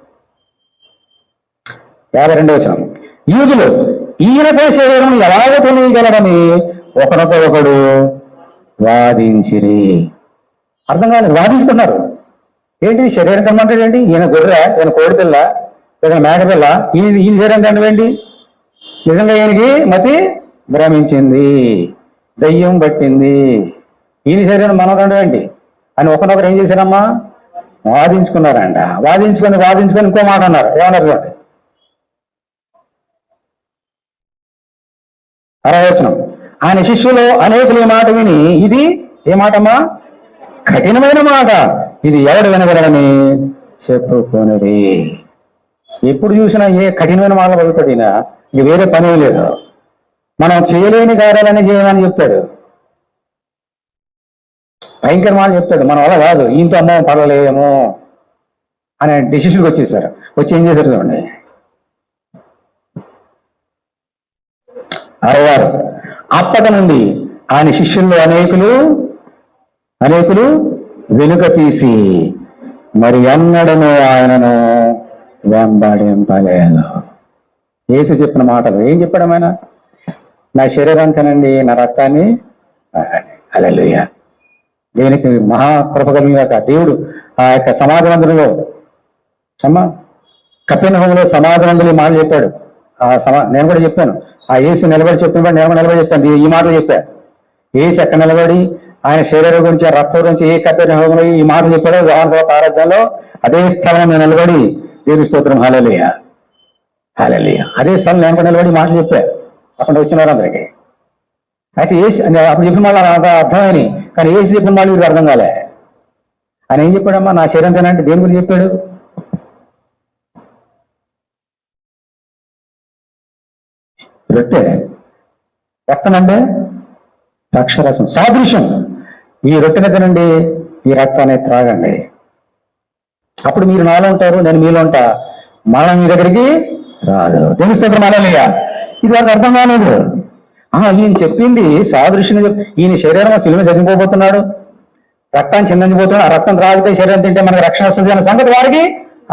52వ వచనం, యూదులు ఈయనతో శరీరం ఎలాగో తెలియగలడని ఒకరికొకడు వాదించిరి. అర్థం కాలేదు, వాదించుకున్నారు. ఏంటి శరీరం కమ్మంటాడు ఏంటి? ఈయన గొర్రె, ఈయన కోడి పిల్ల, ఈయన మేకపిల్ల, ఈయన శరీరం తినవేంటి? నిజంగా ఈయనకి మతి భ్రమించింది, దయ్యం పట్టింది, ఈయన శరీరం మనం తినవేంటి అని ఒకనొకరు ఏం చేశారమ్మా? వాదించుకున్నారంట. వాదించుకొని ఇంకో మాట అన్నారు. ఏమన్నారు చూడండి, 60వ వచనం, ఆయన శిష్యులు అనేకులు ఈ మాట విని, ఇది ఏ మాటమ్మా? కఠినమైన మాట, ఇది ఎవడు వినగలడని చెప్పుకొనిరి. ఎప్పుడు చూసినా ఏ కఠినమైన మాటలు పలుకుతాడినా, ఇక వేరే పని లేదు. మనం చేయలేని కార్యాలన్నీ చేయమని చెప్తాడు, భయంకర మాట చెప్తాడు. మనం అలా కాదు, ఈయంతో అమ్మో పడలేమో అనే డెసిషన్కి వచ్చేసారు. వచ్చి ఏం చేశారు చూడండి, 66. అప్పటి నుండి ఆయన శిష్యుల్లో అనేకులు వెనుక తీసి మరి ఎన్నడను ఆయనను వెంబడింపలేదు. యేసు చెప్పిన మాటలు ఏం చెప్పాడు ఆయన? నా శరీరం తినండి, నా రక్తాన్ని హల్లెలూయా. దేవునికి మహాకృప కలిగినాక దేవుడు ఆ యొక్క సమాజ మందిరంలో కపెర్నహూములో సమాజ మందిరం మాటలు చెప్పాడు. నేను కూడా చెప్పాను. ఆ యేసు నిలబడి చెప్పిన నేను కూడా నిలబడి చెప్పాను. ఈ మాటలు చెప్పాను. యేసు ఎక్కడ నిలబడి ఆయన శరీరం గురించి, రక్తం గురించి ఏ కపెర్నహూములో ఈ మాటలు చెప్పాడు యోహాను సువార్త 6వ అధ్యాయంలో అదే స్థలంలో నిలబడి దేవుని స్తోత్రం హల్లెలూయా హల్లెలూయా. అదే స్థలం నేను కూడా నిలబడి మాటలు చెప్పాను అక్కడ వచ్చిన వారందరికీ. అయితే యేసు అప్పుడు చెప్పిన మాట అర్థమైంది, కానీ యేసు చెప్పిన మాట వీరికి అర్థం కాలే. ఆయన ఏం చెప్పాడమ్మా? నా శరీరం తినంటే దేని గురించి చెప్పాడు? రొట్టె, రక్తం అంటే ద్రాక్షరసం సాదృశ్యం. ఈ రొట్టెని తినండి, ఈ రక్తాన్ని త్రాగండి, అప్పుడు మీరు నాలో ఉంటారు, నేను మీలో ఉంటా, మరణం మీ దగ్గరికి రాదు. తెలుస్తుంది హల్లెలూయా. ఇది వారికి అర్థం కాలేదు. ఈయన చెప్పింది సాదృశ్యంగా ఈయన శరీరం సిలువ చనిపోబోతున్నాడు, రక్తాన్ని చిందించిపోతున్నాడు, ఆ రక్తం త్రాగితే శరీరం తింటే మనకు రక్షణ వస్తుంది అనే సంగతి వారికి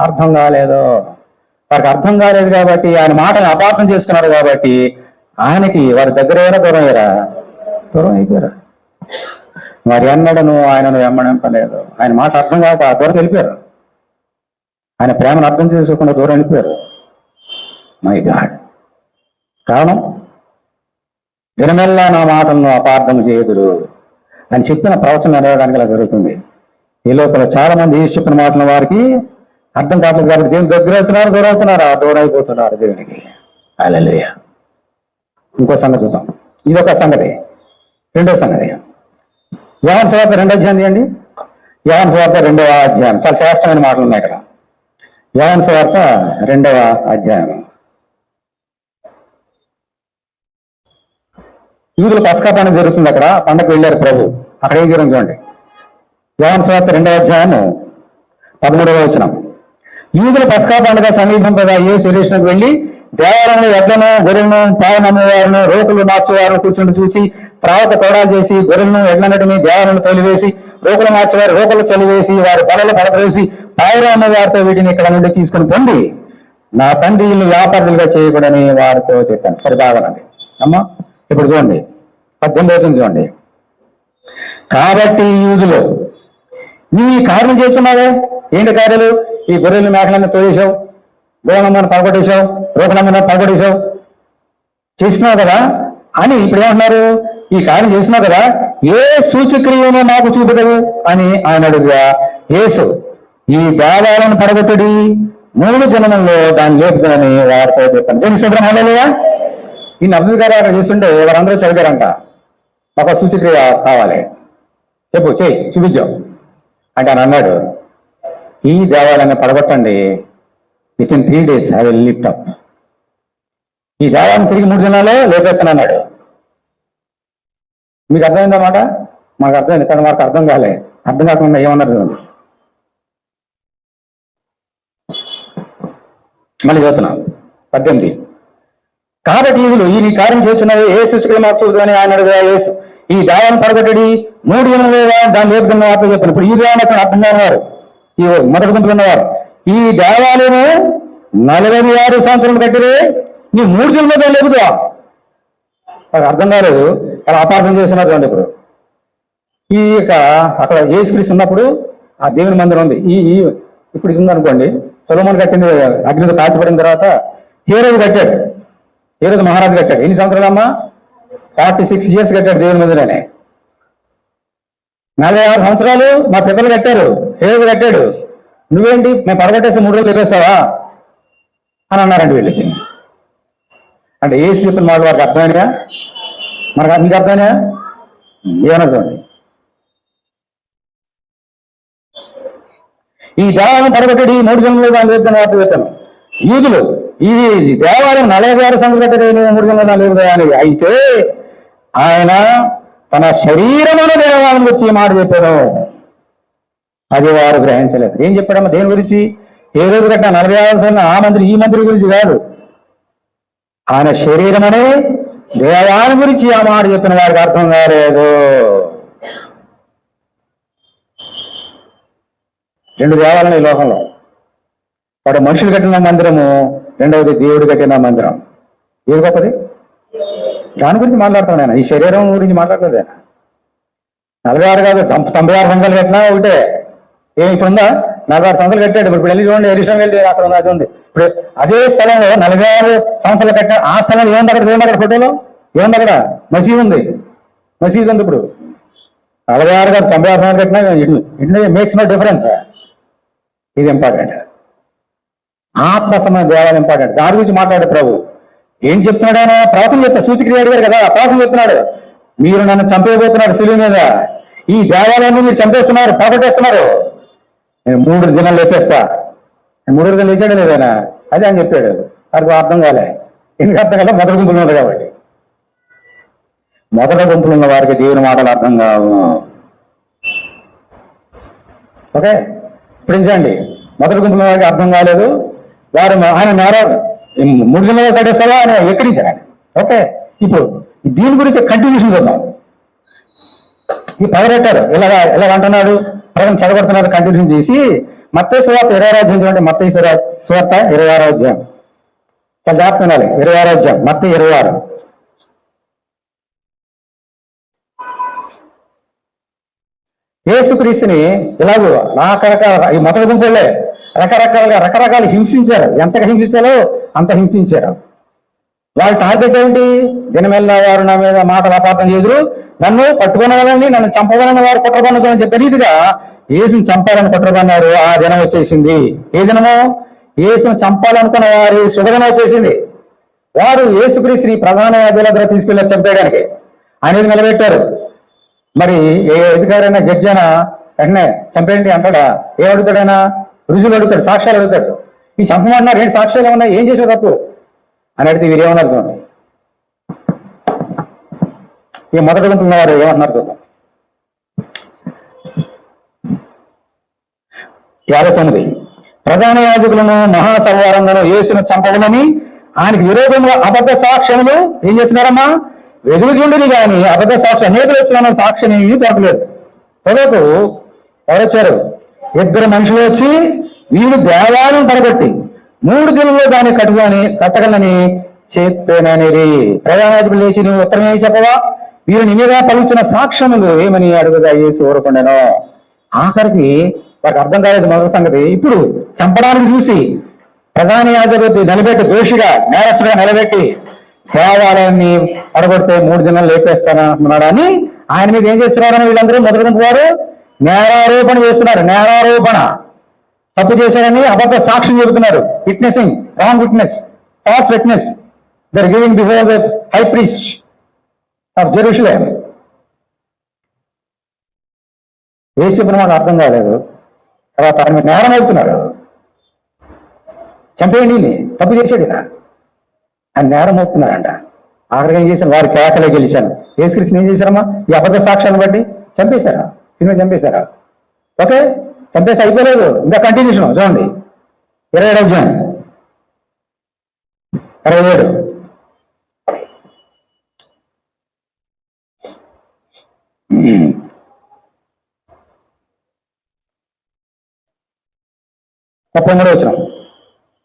అర్థం కాలేదు. వారికి అర్థం కాలేదు కాబట్టి ఆయన మాటను అపార్థం చేసుకున్నారు కాబట్టి ఆయనకి వారి దగ్గర దూరం అయిపోయారు. వారి ఎన్నడను ఆయనను వెంబడింపలేదు. ఆయన మాట అర్థం కాక దూరం వెళ్ళిపోయారు. ఆయన ప్రేమను అర్థం చేసుకోకుండా దూరం వెళ్ళిపోయారు. My God. కారణం దినమెల్లా నా మాటలను అపార్థం చేయదురు అని చెప్పిన ప్రవచనం నెరవేరడానికి ఇలా జరుగుతుంది. ఈ లోపల చాలా మంది ఏసు చెప్పిన మాటల వారికి అర్థం కావట్లేదు కాబట్టి దేవుని దగ్గర అవుతున్నారు, దూరం అవుతున్నారు, దూరం అయిపోతున్నారు దేవునికి. హల్లెలూయా. ఇంకో సంగతి చూద్దాం. ఇదొక సంగతి. రెండో సంగతి యోహాను సువార్త 2వ అధ్యాయం తీయండి. యోహాను సువార్త 2వ అధ్యాయం. చాలా శ్రేష్టమైన మాటలు ఉన్నాయి ఇక్కడ. యోహాను సువార్త 2వ అధ్యాయం. యూదుల పస్కా పండుగ జరుగుతుంది. అక్కడ పండగకు వెళ్ళారు ప్రభు. అక్కడ ఏం జరుగుతుంది చూడండి. యోహాను సువార్త 2వ అధ్యాయం 13వ వచనం. యూదుల పస్కా పండుగ సమీపంగా యేసు యెరూషలేముకు వెళ్ళి దేవాలయంలో ఎడ్లను, గొర్రెలను, పాలు నమ్మేవారును, రోకులు మార్చేవారు కూర్చుండి చూసి ప్రవక్త తోడాలు చేసి గొర్రెలను, ఎడ్లన్నిటిని దేవాలను తొలివేసి రోకులు మార్చేవారు రోకులు చలివేసి వారి బలలో పడవేసి పాయలు అమ్మేవారితో వీటిని ఇక్కడ నుండి తీసుకుని పొంది నా తండ్రి ఇల్లు వ్యాపారులుగా చేయకూడని వారితో చెప్పాను. సరే బాగానండి అమ్మా. ఇప్పుడు చూడండి 18వ వచనం చూడండి. కాబట్టి యూదులు నువ్వు ఈ కార్యం చేస్తున్నావే, ఏంటి కార్యాలు? ఈ గొర్రెలు మేకలన్నీ తోయేశావు, గోనమ్మని పగొట్టేశావు, రోకలమ్మని పగొట్టేశావు, చేస్తున్నావు కదా అని ఇప్పుడు ఏమంటున్నారు? ఈ కార్యం చేస్తున్నావు కదా, ఏ సూచక్రియను నాకు చూపుదవు అని ఆయన అడుగుగా యేసు ఈ దేవాలను పడగొట్టుడి 3 దినముల్లో దాన్ని లేపుదని వారితో చెప్పాను. దేని శుభ్రం హల్లెలూయా. ఈ అబ్దుల్ గారు అక్కడ చేస్తుంటే వారందరూ చదివారంట, మాకు సూచక్రియ కావాలి, చెప్పు చెయ్యి చూపించావు అంటే ఆయన అన్నాడు, ఈ దేవాలయాన్ని పడగొట్టండి, within 3 days I will lift up. ఈ దేవాలయం తిరిగి 3 దినాల్లో లేపేస్తాను అన్నాడు. మీకు అర్థమైందన్నమాట? మాకు అర్థమైంది కానీ మాకు అర్థం కాలే. అర్థం కాకుండా ఏమన్నారు చూడండి. మళ్ళీ చదువుతున్నాం 18. కాబట్టి ఈదులు ఈ నీ కార్యం చేస్తున్నవి ఏ సూచకులు మాకు చూడదు అని ఆయన అడుగుగా యేసు ఈ దేవాలను పడగొట్టడి 3 దినాలు దాన్ని లేపుతున్న వార్త చెప్పాను. ఇప్పుడు ఈ దేవాలయం అక్కడ అర్థం కానివారు, ఈ మొదటి గుంపులు ఉన్నవారు, ఈ దేవాలయము 46 సంవత్సరాలు కట్టిరే, నీ 3 దినాల్లో లేపుదా? అది అర్థం కాలేదు, అలా అపార్థం చేస్తున్నారు. ఇప్పుడు ఈ యొక్క అక్కడ యేసుక్రీస్తు ఉన్నప్పుడు ఆ దేవుని మందిరం ఉంది. ఇప్పుడు ఇది ఉందనుకోండి, సొలొమోను కట్టింది అగ్నితో కాల్చబడిన తర్వాత హేరోదు కట్టాడు, హేరోదు మహారాజు కట్టాడు. ఎన్ని సంవత్సరాలమ్మా? 46 years కట్టాడు దేవుని మందిరాన్ని. 46 సంవత్సరాలు మా పెద్దలు కట్టారు, హేరోదు కట్టాడు. నువ్వేంటి మేము పడగొట్టేసి 3 రోజులు లేపేస్తావా అని అన్నారండి వీళ్ళకి. అంటే యేసు చెప్పిన మాట వారికి అర్థమైనా? మనకు మీకు అర్థమైనా? ఏమన్నా చూడండి. ఈ దేవాలయం పడగొట్టడి 3 దినాల్లో దాని లేపుదని వార్త చెప్పాను. యూదులు ఈ దేవాలయం 46 సంవత్సరాలు కట్టేది 3 దినాల్లో లేదు అని అయితే ఆయన తన శరీరమును దేవాలయం వచ్చి ఈ మాట చెప్పారు. అది వారు గ్రహించలేదు. ఏం చెప్పాడమ్మా దేని గురించి? ఏ రోజు కట్టిన 46 సంవత్సరాలు ఆ మంత్రి ఈ మంత్రి గురించి కాదు, ఆయన శరీరమనే దేవాలయం గురించి ఆ మాట చెప్పిన వారికి అర్థం కాలేదు. రెండు దేవాలయాలు ఈ లోకంలో. వాడు మనుషులు కట్టిన మందిరము, రెండవది దేవుడు కట్టిన మందిరం. ఏది గొప్పది? దాని గురించి మాట్లాడుతున్నాను ఆయన, ఈ శరీరం గురించి మాట్లాడలేదు ఆయన. 46 కాదు, 96 సంవత్సరాలు కట్టినా ఒకటే. ఇప్పుడుందా? 46 సంవత్సరాలు కట్టాడు. ఇప్పుడు వెళ్ళి చూడండి, ఎరుషం వెళ్ళి అక్కడ ఉంది, అది ఉంది. ఇప్పుడు అదే స్థలంలో 46 సంవత్సరాలు కట్టాడు. ఆ స్థలం ఏముంది అక్కడ? చూడండి అక్కడ ఫోటోలో ఏముంది? అక్కడ మసీదు ఉంది. మసీదు ఉంది. ఇప్పుడు 46 కాదు, 96 సంవత్సరాలు కట్టినా ఇట్ మేక్స్ నో డిఫరెన్స్. ఇది ఇంపార్టెంట్. ఆత్మ సంబంధ దేవాలయం ఇంపార్టెంట్. దాని గురించి మాట్లాడే ప్రభు ఏం చెప్తున్నాడు? ఆయన ప్రవచనం చెప్తాడు. సూచిక్రియ అడిగారు కదా, ప్రవచనం చెప్తున్నాడు. మీరు నన్ను చంపేయబోతున్నారు శిలువ మీద, ఈ దేవాలయాన్ని మీరు చంపేస్తున్నారు, పోగొట్టేస్తున్నారు, నేను 3 దినాలు లేపేస్తా. 3 దినాలు లేచాడు లేదైనా, అదే అని చెప్పాడు. అది అర్థం కాలే. ఎందుకు అర్థం కాలే? మొదటి గుంపులు ఉన్నారు కాబట్టి. మొదటి గుంపులు ఉన్న వారికి దేవుని మాటలు అర్థం కావు. ఓకే, ఇప్పుడు ఏంటండి? మొదటి గుంపుల వారికి అర్థం కాలేదు. వారు ఆయన నేరారు 3 దినాలు కట్టేస్తావా అని ఎక్కడించారు ఆయన. ఓకే, ఇప్పుడు దీని గురించి కంటిన్యూషన్ చూద్దాం. ఈ పగరెట్టారు ఇలాగ అంటున్నాడు, ప్రజలు చెడగొడుతున్నారు. కంటిన్యూషన్ చేసి మత్తయి సువార్త 26వ అధ్యాయం చూడండి. మత్తయి సువార్త 26వ అధ్యాయం చాలా జాగ్రత్త ఉండాలి. 26వ అధ్యాయం మత్తయి 26. యేసుక్రీస్తుని ఇలాగూ రకరకాల ఈ మొదటి గుంపులే రకరకాలు హింసించారు. ఎంతగా హింసించాలో అంత హింసించారు. వాళ్ళ టార్గెట్ ఏంటి? దినమెల్లా వారు నా మీద మాటలు అపార్థం చేదురు, నన్ను పట్టుకునేవాళ్ళని, నన్ను చంపవాలని వారు కుట్రబన్నుదని చెప్పే రీతిగా యేసుని చంపాలని కుట్రబన్నారు. ఆ దినం వచ్చేసింది. ఏ దినమో? యేసుని చంపాలనుకున్న వారి శుభదినం వచ్చేసింది. వారు యేసుక్రీస్తుని ప్రధాన యాజకుల దగ్గర తీసుకెళ్ళి చంపేయడానికి అనేది నిలబెట్టారు. మరి ఏ అధికారైనా జడ్జి అయినా వెంటనే చంపేయండి అంటాడా? ఏం అడుగుతాడైనా? రుజువులు అడుగుతాడు, సాక్ష్యాలు అడుగుతాడు. ఈ చంపమన్నారు, ఏంటి సాక్ష్యాలు ఏమన్నా, ఏం చేసే తప్పు అని అడిగితే వీరేమన్నారు చూడండి. ఈ మొదటి గుంపున్న వారు ఏమన్నారు చూద్దాం. 59. ప్రధాన యాజకులను మహాసంవారంలో యేసును చంపవలని ఆయనకి విరోధంగా అబద్ధ సాక్ష్యములు ఏం చేస్తున్నారమ్మా? వెదుగుచుండిని కానీ అబద్ధ సాక్షి అనేకులు వచ్చిన సాక్ష్యం ఏమీ దొరకలేదు. పొదకు ఎవరొచ్చారు? 2 మనుషులు వచ్చి వీళ్ళు దేవాలయం పడగొట్టి 3 దినాల్లో దాన్ని కట్టగలని చెప్పేననేది. ప్రధాన యాజకులు లేచి నువ్వు ఉత్తరం ఏమి చెప్పవా? వీరు నీ మీద పలుకుతున్న సాక్ష్యములు ఏమని అడుగుదా యేసు ఊరకుండాను. ఆఖరికి వారికి అర్థం కాలేదు మొదటి సంగతి. ఇప్పుడు చంపడానికి చూసి ప్రధాన యాజకుడు నిలబెట్టి, దోషిగా నేరస్తుగా నిలబెట్టి దేవాలయాన్ని పడగొడితే 3 దినాలు లేపేస్తానంటున్నాడు అని ఆయన మీద ఏం చేస్తున్నారని వీళ్ళందరూ మొదటి గుంపు వారు నేరారోపణ చేస్తున్నారు. నేరారోపణ, తప్పు చేశారని అబద్ధ సాక్ష్యం చెబుతున్నారు. Witnessing, wrong witness, false witness they are giving before the high priest of Jerusalem. ఏ చెప్పిన మాకు అర్థం కాలేదు. తర్వాత ఆయన మీద నేరం అవుతున్నారు. చంపేయండి, తప్పు చేసాడు ఆయన నేరం అవుతున్నారంట. ఆఖరికి ఏం చేశాను? వారి కేకలే గెలిచాను. యేసుక్రీస్తుని ఏం చేశారమ్మా? ఈ అబద్ధ సాక్ష్యాన్ని బట్టి చంపేశారా? సినిమా చంపేశారా? ఓకే, చంపేసి అయిపోలేదు, ఇంకా కంటిన్యూషన్ చూడండి. 27వ అధ్యాయం 27. వచ్చిన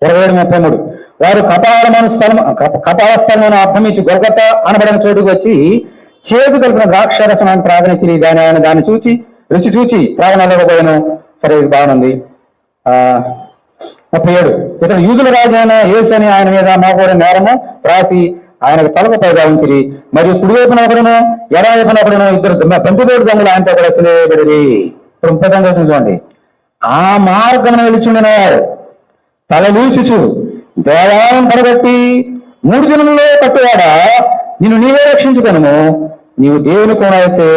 27:33. వారు కపాల స్థలం అర్థమించి గొర్గత అనబడిన చోటుకు వచ్చి చేదు కలిపిన ద్రాక్షారసం ప్రార్థనిచ్చి దాన్ని రుచి చూచి ప్రార్థనలేకపోయాను. సరే, ఇది బాగుంది. 37. ఇతను యూదుల రాజు అయిన యేసు అని ఆయన మీద మోపబడిన నేరము రాసి ఆయనకు తలపైగా ఉంచిరి. మరియు కుడివైపున ఒకడును ఎడవైపున ఒకడును 2 బంతిపోటు దొంగలు ఆయనతో కూడా సిలువేయబడిరి. ఇప్పుడు 39 చూడండి. ఆ మార్గమును వెలుచుండిన వారు తలలూచుచు దేవాలయం పడగొట్టి 3 దినముల్లో కట్టువాడా నిన్ను నీవే రక్షించుకొనుము, నీవు దేవుని కూడా అయితే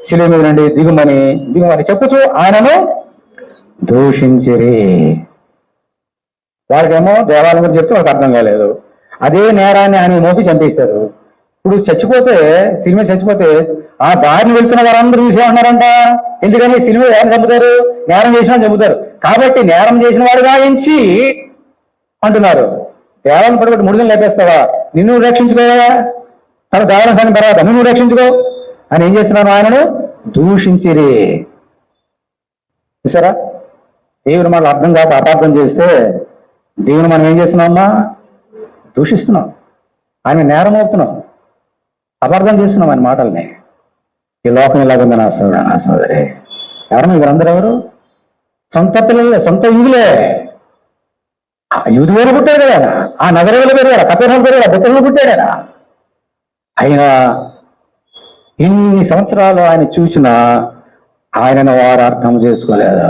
శిలువ మీద నుండి దిగుమని చెప్పుచు ఆయనను దూషించిరి. వాళ్ళకేమో దేవాలయం గురించి చెప్తే వాళ్ళకి అర్థం కాలేదు. అదే నేరాన్ని ఆయన మోపి చంపేశారు. ఇప్పుడు సినిమా చచ్చిపోతే ఆ దారిని వెళ్తున్న వారందరూ చూసేమంటున్నారంట. ఎందుకని? సినిమా ఎవరిని చంపుతారు? నేరం చేసిన చంపుతారు. కాబట్టి నేరం చేసిన వాడుగా ఎంచి అంటున్నారు. దేవాలయం పడబట్టి 3 దినాలు లేపేస్తావా? నిన్ను రక్షించుకోవా? తన దేవాలయం సాగిన తర్వాత నువ్వు రక్షించుకో అని ఏం చేస్తున్నారు? ఆయనను దూషించిరి. చూసారా? దేవుని మాటలు అర్థం కాక అపార్థం చేస్తే దేవుని మనం ఏం చేస్తున్నామమ్మా? దూషిస్తున్నాం, ఆయన నేరం అవుతున్నాం, అపార్థం చేస్తున్నాం ఆయన మాటల్ని. ఈ లోకం ఇలాగుంది నా సోదరు, నా సోదరి. ఎవరు వీరందరూ ఎవరు? సొంత పిల్లలే, సొంత యూదులే. యూదు వేరు పుట్టాడు కదా ఆయన, ఆ నగరంలో పెరిగాడు, కపెర్నహూము పెరిగాడు, బెత్లెహేములో పుట్టాడు ఆయన. ఆయన ఇన్ని సంవత్సరాలు ఆయన చూసినా ఆయనను వారు అర్థం చేసుకోలేదు,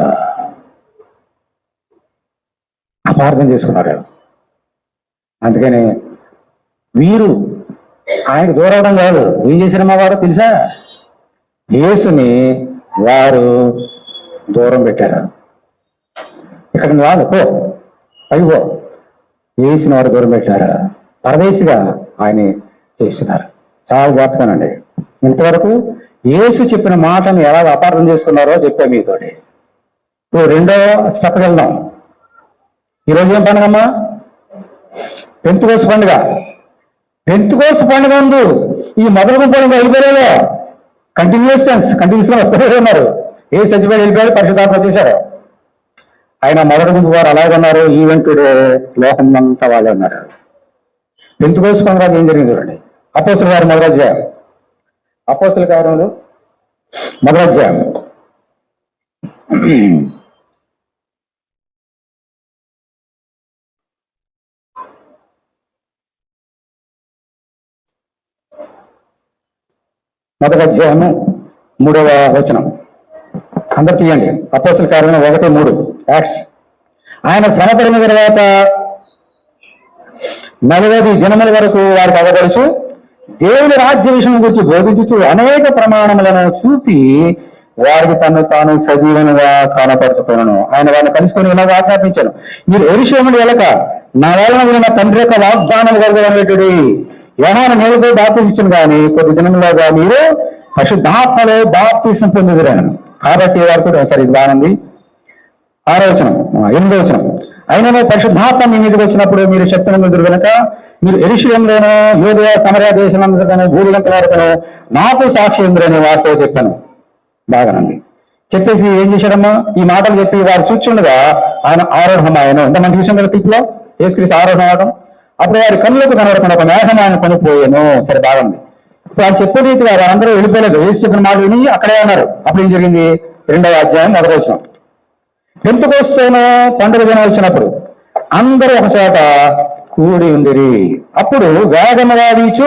అపార్థం చేసుకున్నారు. అందుకని వీరు ఆయనకు దూరవడం కాదు, ఏం చేశారమ్మా వారు తెలుసా? యేసుని వారు దూరం పెట్టారు. ఇక్కడ వాళ్ళు పో, పైకి పో. యేసుని వారు దూరం పెట్టారు, పరదేశిగా ఆయన చేసినారు. చాలా జాగ్రత్తనండి. ఇంతవరకు యేసు చెప్పిన మాటను ఎలా అపార్థం చేసుకున్నారో చెప్పా మీతోటి. ఇప్పుడు రెండో స్టెప్కి వెళ్దాం. ఈరోజు ఏం పండుగమ్మా? పెంతెకోస్తు పండుగ. పెంతెకోస్తు పండుగ అందు ఈ మొదటి పండుగ వెళ్ళిపోయారు, కంటిన్యూస్గా వస్తూనే ఉన్నారు. ఏ చచ్చిపోయి వెళ్ళిపోయాడు, పరిశుద్ధాత్మ వచ్చేసారు. ఆయన మొదటి గుంపు వారు అలాగే ఉన్నారు, ఈవెంటుడు లోకం అంతా వాళ్ళే ఉన్నారు. పెంతెకోస్తు పండుగ ఏం జరిగింది చూడండి. అపోస్తలుల కార్యం మొదటి అధ్యాయం, అపోస్తలుల కార్యములు మొదటి అధ్యాయం. మొదటి అధ్యాయము 3వ వచనం. అందరు తీయండి. అపోస్తలుల కార్యం 1:3 యాక్ట్స్. ఆయన శ్రమపడిన తర్వాత 40 దినముల వరకు వారికి అవగలుచు దేవుని రాజ్య విషయం గురించి బోధించుచు అనేక ప్రమాణములను చూపి వారికి తను తాను సజీవనుగా కానపరచుకున్నాను. ఆయన వారిని కలుసుకొని ఇలాగ ఆజ్ఞాపించాను, మీరు యెరూషలేమును వెళ్ళక నా వలన విన్న తండ్రి యొక్క వాగ్దానం కలగనేటుడి. యోహాను నీళ్ళతో బాప్తిస్మం కానీ కొద్ది దినములుగా మీరు పరిశుద్ధాత్మలో బాప్తిస్మం పొందుదురని. కాబట్టి వారు కూడా సరే ఇది బాగుంది. 6వ వచనం, 8వ వచనం. అయినను పరిశుద్ధాత్మ మీ మీదకి వచ్చినప్పుడు మీరు శక్తిని పొందుదురు గనుక మీరు యెరూషలేములోను యూదయ సమరయ దేశమంతటను భూమిలంత వరకును నాకు సాక్షి ఉందని వారితో చెప్పాను. బాగానండి. చెప్పేసి ఏం చేశాడమ్మా? ఈ మాటలు చెప్పి వారు చూచుండగా ఆయన ఆరోహమాయను. ఎంత మంచి విషయం కదా టిప్లో, యేసుక్రీస్తు ఆరోహణం అవడం. అప్పుడు వారి కళ్ళకు కనబడకుండా ఒక మేఘం ఆయన కొనిపోయాను. సరే బాగుంది. ఇప్పుడు ఆయన చెప్పే రీతిగా వారందరూ వెళ్ళిపోలేదు, యేసు చెప్పిన మాట విని అక్కడే ఉన్నారు. అప్పుడు ఏం జరిగింది? 2వ అధ్యాయం 1వ వచనం. పెంతెకోస్తును పండుగ దినం వచ్చినప్పుడు అందరూ ఒక చోట కూడి ఉండిరి. అప్పుడు వేగముగా వీచు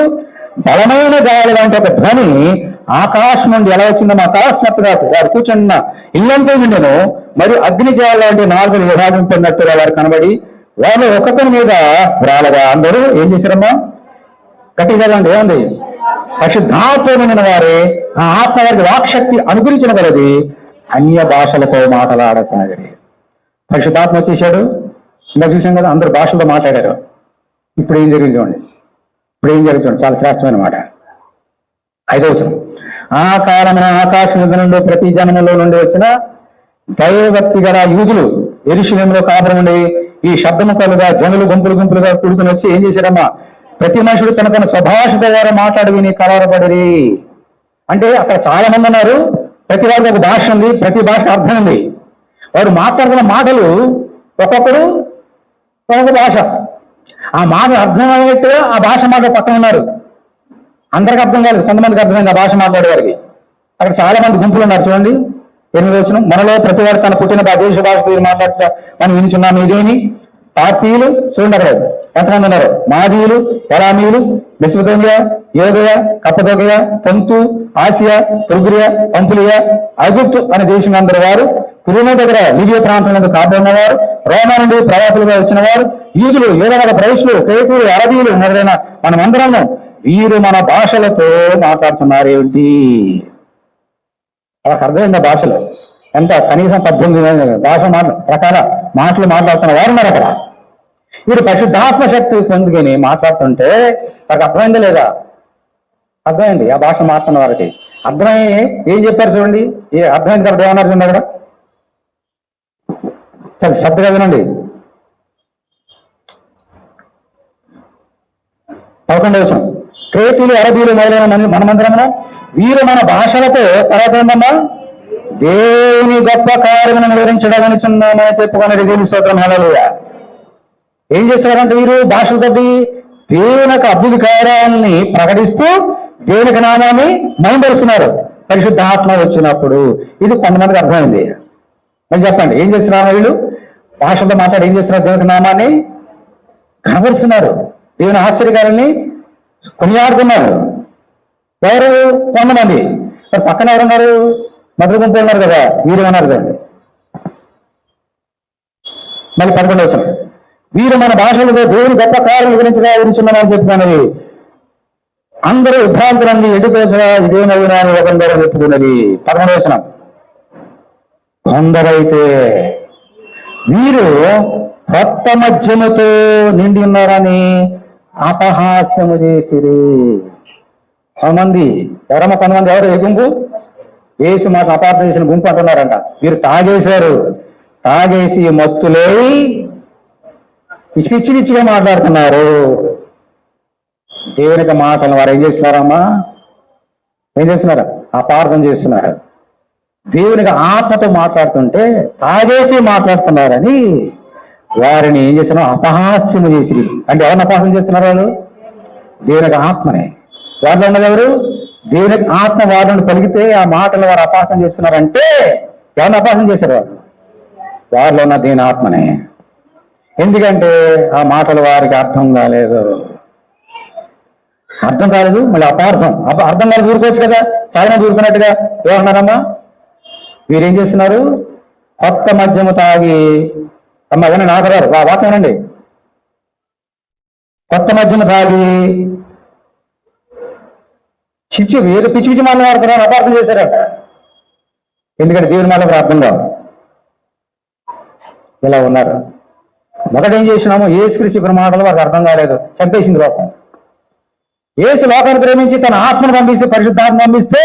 బలమైన గాలి వంటి ఒక ధ్వని ఆకాశం నుండి ఎలా వచ్చిందో అకస్మాత్తుగా వారు కూర్చున్న ఇల్లంతా నిండెను. మరియు అగ్నిజ్వాల లాంటి 4 విభాగింపడినట్టుగా వారు కనబడి వాళ్ళు ఒక్కొక్కరి మీద రాలగా అందరూ ఏం చేశారమ్మా? గట్టి చదవండి. ఏముంది? పరిశుద్ధాత్మ నిండిన వారే ఆ ఆత్మ వారికి వాక్శక్తి అనుగ్రహించిన కొలది అన్య భాషలతో మాట్లాడసాగరి. పరిశుద్ధాత్మ వచ్చేసాడు. ఇంకా చూసాం కదా, అందరు భాషలతో మాట్లాడారు. ఇప్పుడు ఏం జరిగింది చూడండి. చాలా శ్రేష్టమైన మాట. 5వ వచనం. ఆ కాలమున ఆకాశం నుండి ప్రతి జనములో నుండి వచ్చిన దైవభక్తి గల యూదులు యెరూషలేములో కాపురం ఉండి ఈ శబ్దముఖాలుగా జనులు గుంపులుగా కూడుకుని వచ్చి ఏం చేశారమ్మా? ప్రతి మనుషుడు తన స్వభాష ద్వారా మాట్లాడి విని కలవరపడి. అంటే అక్కడ చాలా మంది ఉన్నారు, ప్రతి వారికి ఒక భాష ఉంది, ప్రతి భాషకు అర్థం ఉంది. వారు మాట్లాడుతున్న మాటలు ఒక్కొక్కరు ఒక్కొక్క భాష. ఆ మాట అర్థమయ్యేట్టుగా ఆ భాష మాట పక్కన ఉన్నారు. అందరికి అర్థం కాదు, కొంతమందికి అర్థమైంది ఆ భాష మాట్లాడే వారికి. అక్కడ చాలా మంది గుంపులు ఉన్నారు. చూడండి 8వ వచనం. మనలో ప్రతి వారు తన పుట్టిన దేశ భాష మాట్లాడుతూ మనం వినిచున్నాము. ఇదేమి పార్తీయులు చూడండి, అక్కడ ఎంతమంది ఉన్నారు? మాదీయులు, ఎలామీయులు, మెసొపొతామియా, యోదయ, కప్పదొకయ, పొంతు, ఆసియా, పుర్గియా, పంపులియా, ఐగుప్తు అనే దేశం అందరి వారు, కురేనే దగ్గర లిబియా ప్రాంతం కాపాడినవారు, రోమా నుండి ప్రవాసులుగా వచ్చిన వారు, యూదులు, యూదయ ప్రవేశులు, క్రేతీయులు, అరబీయులు మొదలైన మనమందరము వీరు మన భాషలతో మాట్లాడుతున్నారేమిటి? వాళ్ళకి అర్థమైంది భాషలు. ఎంత కనీసం 18 భాష రకాల మాటలు మాట్లాడుతున్న వారు ఉన్నారు అక్కడ. వీరు పరిశుద్ధాత్మ శక్తి పొందుకొని మాట్లాడుతుంటే వాళ్ళకి అర్థమైందా లేదా? అర్థమైంది. ఆ భాష మాట్లాడుతున్న వారికి అర్థమై ఏం చెప్పారు చూడండి. అర్థమైంది కాబట్టి ఏమన్నారు చూడండి అక్కడ. చాలా శ్రద్ధగా వినండి. 11వ వచనం. క్రేతీయులు, అరబీలు మొదలైన మనమందరము వీరు మన భాషలతో తర్వాత ఏంటమ్మా దేవుని గొప్ప కార్యములను వివరించడం చున్నామని చెప్పుకుని దేవుని స్తోత్రం. హల్లెలూయా. ఏం చేస్తారంటే వీరు భాషలు తప్పి దేవుని యొక్క అద్భుత కార్యాలని ప్రకటిస్తూ దేవునికి నామాన్ని మహిమపరుస్తున్నారు. పరిశుద్ధాత్మ వచ్చినప్పుడు ఇది కొంతమందికి అర్థమైంది. మరి చెప్పండి, ఏం చేస్తున్నారు వీళ్ళు? భాషలతో మాట్లాడి ఏం చేస్తున్నారు? దేవునికి నామాన్ని కనబరుస్తున్నారు, దేవుని ఆశ్చర్యకారాన్ని కొనియాడుతున్నారు. ఎవరు? కొంతమంది. మరి పక్కన ఎవరున్నారు? మొదటి గుంపు ఉన్నారు కదా, వీరు ఉన్నారు చూడండి. మళ్ళీ 11వ వచనం, వీరు మన భాషలతో దేవుని గొప్ప కార్యం వివరించున్నామని చెప్తున్నది. అందరూ విభ్రాంతులంది ఎటుతోచగా ఇదే నవ్వునా అని ఒకరు చెప్పుకున్నది. 11వ వచనం, కొందరైతే వీరు కొత్త మద్యముతో నిండి ఉన్నారని అపహాస్యము చేసిరి. కొంతమంది ఎవరమ్మా? కొంతమంది ఎవరు? ఏ గుంపు? యేసు మాట అపార్థం చేసిన గుంపు అంటున్నారంట. వీరు తాగేశారు, తాగేసి మత్తులై పిచ్చి పిచ్చిగా మాట్లాడుతున్నారు. దేవునికి మాటలు వారు ఏం చేస్తున్నారమ్మా? ఏం చేస్తున్నారు? అపార్థం చేస్తున్నారు. దేవునికి ఆత్మతో మాట్లాడుతుంటే తాగేసి మాట్లాడుతున్నారని వారిని ఏం చేస్తున్నారు? అపహాస్యము చేసి. అంటే ఎవరిని అపహాస్యం చేస్తున్నారు వాళ్ళు? దేవునికి ఆత్మనే. వారిలో ఉన్నది ఎవరు? దేవునికి ఆత్మ వారిని పలికితే ఆ మాటలు వారు అపహాస్యం చేస్తున్నారంటే ఎవరిని అపహాస్యం చేశారు? వాళ్ళు వారిలో ఉన్న దేవుని ఆత్మనే. ఎందుకంటే ఆ మాటలు వారికి అర్థం కాలేదు. అర్థం కాలేదు, మళ్ళీ అపార్థం. అర్థం కాలేదు ఊరుకోవచ్చు కదా, చాలా ఊరుకున్నట్టుగా. ఏమన్నారమ్మా? వీరేం చేస్తున్నారు? కొత్త మద్యము తాగి, అమ్మ ఏమన్నా నాగరారు వాక్యనండి, కొత్త మద్యము తాగి వేరు పిచ్చి పిచ్చి మాటలు వాడుతున్నారు, అపార్థం చేశారట. ఎందుకంటే దేవుని మాటలకు అర్థం కాదు. ఇలా ఉన్నారు. మొదట ఏం చేసినాము? యేసుక్రీస్తు చెప్పిన మాటలు వారికి అర్థం కాలేదు, చంపేసింది లోకం. యేసు లోకాన్ని ప్రేమించి తన ఆత్మను పంపిస్తే, పరిశుద్ధాత్మ పంపిస్తే,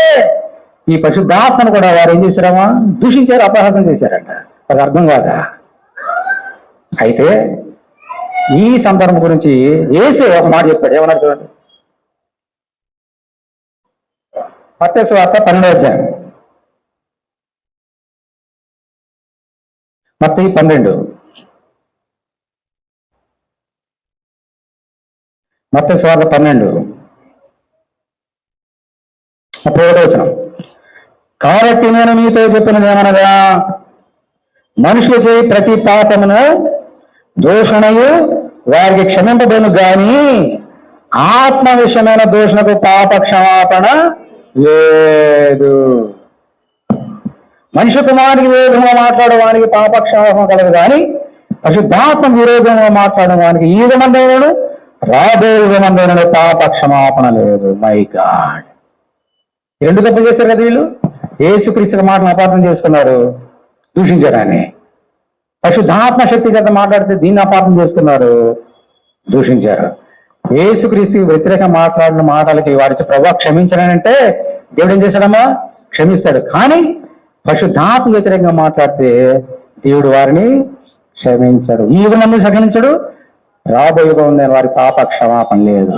ఈ పరిశుద్ధాత్మను కూడా వారు ఏం చేశారమ్మా? దూషించారు, అపహాసం చేశారంట. వారికి అర్థం కాక. అయితే ఈ సందర్భం గురించి యేసే ఒక మాట చెప్పాడు. ఏమన్నారు చూడండి, మత్తయి సువార్త 12వ అధ్యాయం. మత్తయి 12. మత్తయి సువార్త 12 31వ వచనం. కాబట్టి నేను మీతో చెప్పినది ఏమనగా, మనుషులు చేయి ప్రతి పాపమును దూషణయు వారికి క్షమింపబడును గాని ఆత్మ విషయమైన దూషణకు పాప క్షమాపణ లేదు. మనుష్య కుమారునికి విరోధంగా మాట్లాడడానికి పాప క్షమాపణ కలదు కానీ పరిశుద్ధాత్మ విరోధంగా మాట్లాడడానికి ఈ విధమందైనను రాబోయే విధమందైనను పాప క్షమాపణ లేదు. మై గాడ్, రెండు తప్పులు చేశారు కదా వీళ్ళు. యేసుక్రీస్తు మాటను అపార్థం చేసుకున్నారు, దూషించారని. పరిశుద్ధాత్మ శక్తి చేత మాట్లాడితే దీన్ని అపార్థం చేసుకున్నారు, దూషించారు. యేసుక్రీస్తు వ్యతిరేకంగా మాట్లాడిన మాటలకి వారి ప్రభావ క్షమించానంటే దేవుడు ఏం చేశాడమ్మా? క్షమిస్తాడు. కానీ పరిశుద్ధాత్మ వ్యతిరేకంగా మాట్లాడితే దేవుడు వారిని క్షమించాడు. ఈ యుగం సహించడు, రాబోయే యుగం ఉంది, వారి పాప క్షమాపణ లేదు.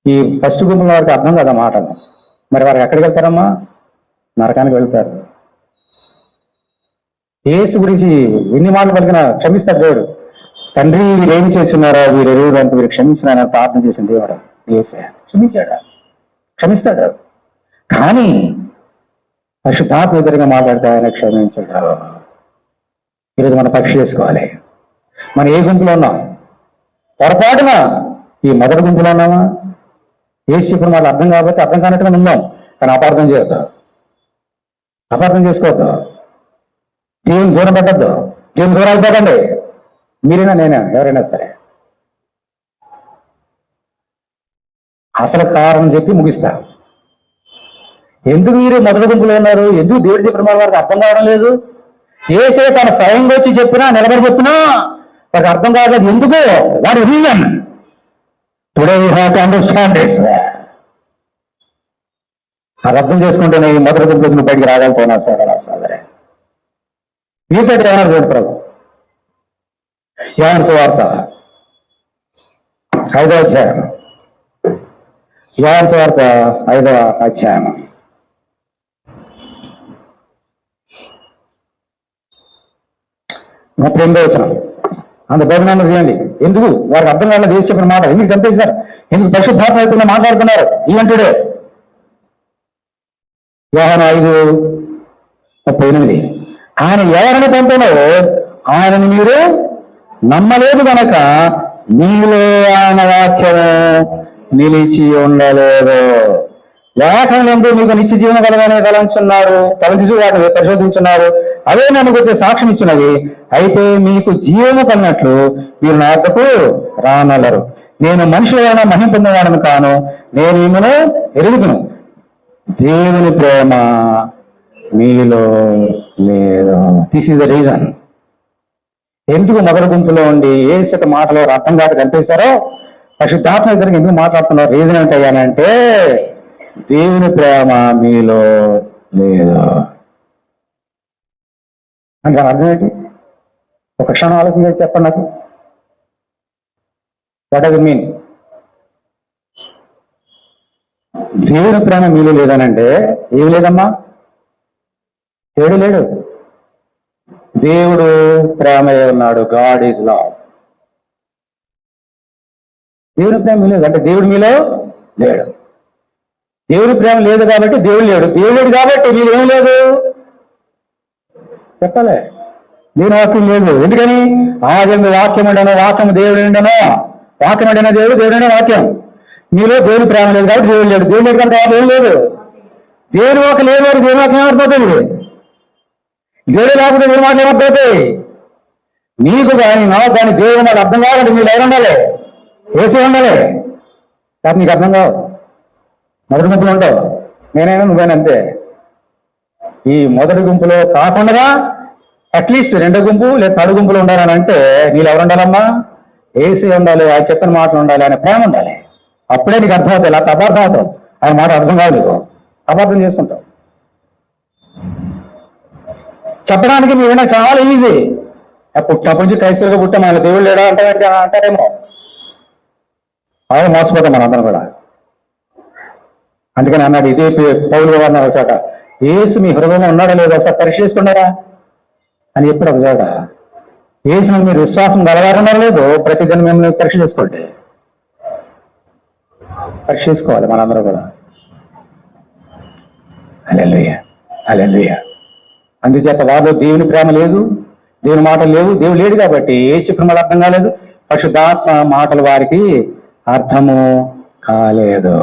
ఈ ఫస్ట్ గుంపుల వారికి అర్థం కదా మాటలు. మరి వారికి ఎక్కడికి వెళ్తారమ్మా? నరకానికి వెళ్తారు. యేసు గురించి ఎన్ని మాటలు పలికినా క్షమిస్తాడు దేవుడు. తండ్రి వీరు ఏం చేస్తున్నారో వీరు ఎరువురు అంటే వీరు క్షమించినారని ప్రార్థన చేసిన దేవుడు యేసే క్షమించాడు, క్షమిస్తాడు. కానీ పరిశుద్ధాత్మ వ్యతిరేకంగా మాట్లాడితే ఆయన క్షమించాడు. ఈరోజు మనం పరీక్ష చేసుకోవాలి. మనం ఏ గుంపులో ఉన్నాం? పొరపాటున ఈ మొదటి గుంపులో ఉన్నామా? యేసు చెప్పిన మాట అర్థం కాకపోతే అర్థం కానట్టుగా ఉన్నాం, కానీ అపార్థం చేయొద్దు, అపార్థం చేసుకోవద్దు, దేవుని దూరం పెట్టద్దు, దేవుని దూరం అయిపోకండి. మీరైనా నేనా ఎవరైనా సరే అసలు కారణం చెప్పి ముగిస్తా. ఎందుకు మీరు మొదటి గుంపులో ఉన్నారు? ఎందుకు దేవుడు చెప్పిన వారికి అర్థం కావడం లేదు? ఏసే తన స్వయంగా వచ్చి చెప్పినా, నిలబడి చెప్పినా వారికి అర్థం కావట్లేదు. ఎందుకు? వాడు reason. Today you have to understand this. అది అర్థం చేసుకుంటేనే ఈ మొదటి గుంపులు బయటికి రాగలుగుతున్నా సరే. మీతో ఏమన్నారు చూడండి ప్రభు. యోహాను సువార్త 5వ అధ్యాయం. యోహాను సువార్త 5వ అధ్యాయం 38వ అంత బైబిల్ చేయండి. ఎందుకు వారికి అర్థం కావాలి దేశ చెప్పిన మాట ఎందుకు చంపేశారు, ఎందుకు పరిశుద్ధాత్మ రైతుల్లో మాట్లాడుతున్నారు ఈవెన్ టుడే. యోహాను 5:38 ఆయన ఎవరిని పంపినో ఆయనని మీరు నమ్మలేదు గనక మీలో ఆయన వాక్యము నిలిచి ఉండలేదు. లేఖనం ఎందుకు మీకు నిత్య జీవన కలగానే తలంచి వాటిని పరిశోధించున్నారు, అవే నన్ను వచ్చే సాక్ష్యం ఇచ్చినవి. అయితే మీకు జీవము కన్నట్లు మీరు నా వద్దకు రానలరు. నేను మనుషులైనా మహిమ పొందేవాడను కాను, నేను ఈమెను ఎరుగుదును. దేవుని ప్రేమ మీలో లేదు. దిస్ ఈజ్ ద రీజన్ ఎందుకు మొదటి గుంపులో ఉండి ఏసక మాటలో అర్థం కాక చంపేశారో పరిశుద్ధాత్మ దగ్గరికి ఎందుకు మాట్లాడుతున్నారు. రీజన్ ఏంటయ్యానంటే దేవుని ప్రేమ మీలో లేదు అంటే అర్థం ఏంటి? ఒక క్షణం ఆలోచన చేసి చెప్పండి నాకు. What does it mean? దేవుని ప్రేమ మీలో లేదనంటే ఏమి లేదమ్మా, దేవుడు లేడు. దేవుడు ప్రేమ ఉన్నాడు. God is love. దేవుని ప్రేమ లేదు అంటే దేవుడు మీలో లేడు. దేవుని ప్రేమ లేదు కాబట్టి దేవుడు లేడు. దేవుడు కాబట్టి మీరు ఏం లేదు చెప్పలే. దేవుని వాక్యం లేదు. ఎందుకని? ఆదిలో వాక్యం ఉండను, వాక్యం దేవుడు ఉండను, వాక్యం అండిన దేవుడు, దేవుడైన వాక్యం. మీలో దేవుని ప్రేమ లేదు కాబట్టి దేవుడు లేడు. దేవుడు లేడు కాబట్టి ఏం లేదు. దేవుని వాక్యం లేదు, దేవుని వాక్యం ఏమర్థమవుతుంది? దేవుడు లేకపోతే దేవుని వాక్యం ఏమర్థమవుతాయి? మీకు కానీ నాకు కానీ దేవుడు నాకు అర్థం కావాలంటే మీరు ఎవరు ఉండాలి? వేసి ఉండాలి. కాబట్టి నీకు అర్థం కావు. మొదటి గుంపులు ఉంటావు, నేనైనా నువ్వైనా అంతే. ఈ మొదటి గుంపులో కాకుండా అట్లీస్ట్ రెండో గుంపు లేదా థర్డ్ గుంపులు ఉండాలని అంటే నీళ్ళు ఎవరు ఉండాలమ్మా? ఏసీ ఉండాలి, ఆయన చెప్పిన మాటలు ఉండాలి, ఆయన ప్రేమ ఉండాలి. అప్పుడే నీకు అర్థం అవుతాయి. లేకపోతే అపార్థం అవుతావు. ఆయన మాట అర్థం కాదు, నీకు అపార్థం చేసుకుంటావు. చెప్పడానికి మీరైనా చాలా ఈజీ. పుట్టినప్పటి నుంచి క్రైస్తవులుగా పుట్టాం, ఆయన దేవుడు లేడా అంటారేమో. ఆయన మోసపోతాం మనందరం కూడా. అందుకని అన్నాడు, ఇదే పౌలు గారు ఒకసాట, యేసు మీ హృదయంలో ఉన్నాడా లేదో ఒకసారి పరీక్ష చేసుకున్నారా అని చెప్పాడు ఒక చోట. యేసు మీరు విశ్వాసం కలగారన్నారో లేదో ప్రతిదినం మిమ్మల్ని పరీక్ష చేసుకోండి. పరీక్ష చేసుకోవాలి మనందరూ కూడా. హల్లెలూయా, హల్లెలూయా. అందుచేత వారిలో దేవుని ప్రేమ లేదు, దేవుని మాటలు లేవు. దేవుడు లేడు కాబట్టి యేసు చెప్పిన మాట అర్థం కాలేదు, పరిశుద్ధాత్మ మాటలు వారికి అర్థము కాలేదు.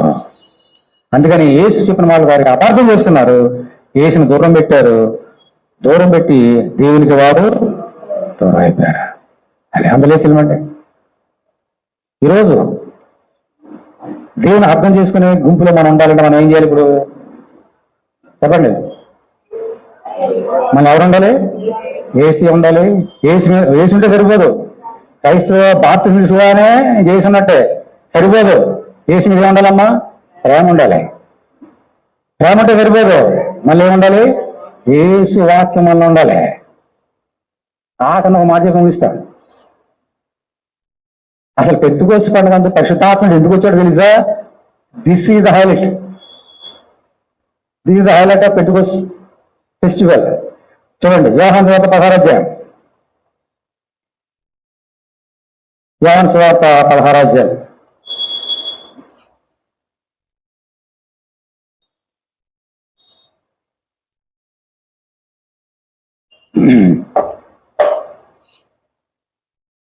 అందుకని యేసు చెప్పిన వాళ్ళు వారికి అపార్థం చేసుకున్నారు. యేసుని దూరం పెట్టారు. దూరం పెట్టి దేవునికి వారు దూరం అయిపోయారు. అది అందులో చెల్లమంటే ఈరోజు దేవుని అర్థం చేసుకునే గుంపులో మనం ఉండాలంటే మనం ఏం చేయాలి? ఇప్పుడు చెప్పండి, మనం ఎవరు ఉండాలి? ఏసీ ఉండాలి. ఏసీ ఉంటే సరిపోదు. క్రైస్తవ బాప్తిజం తీసుకోగానే ఏసీ ఉన్నట్టే సరిపోదు. ఏసీ మీద ఉండాలమ్మా, ప్రేమ ఉండాలి. ప్రేమ అంటే సరిపోదు, మళ్ళీ ఏముండాలి? యేసు వాక్యం వల్ల ఉండాలి. ఆకన్నా ఒక మాట ముగిస్తాను. అసలు పెంతెకోస్తు పండుగ అంతా పరిశుద్ధాత్ముడు ఎందుకు వచ్చాడు తెలుసా? This is the highlight. This is the highlight of Pentecost festival. చూడండి, యోహాను సువార్త 16వ అధ్యాయం. యోహాను సువార్త 16వ అధ్యాయం.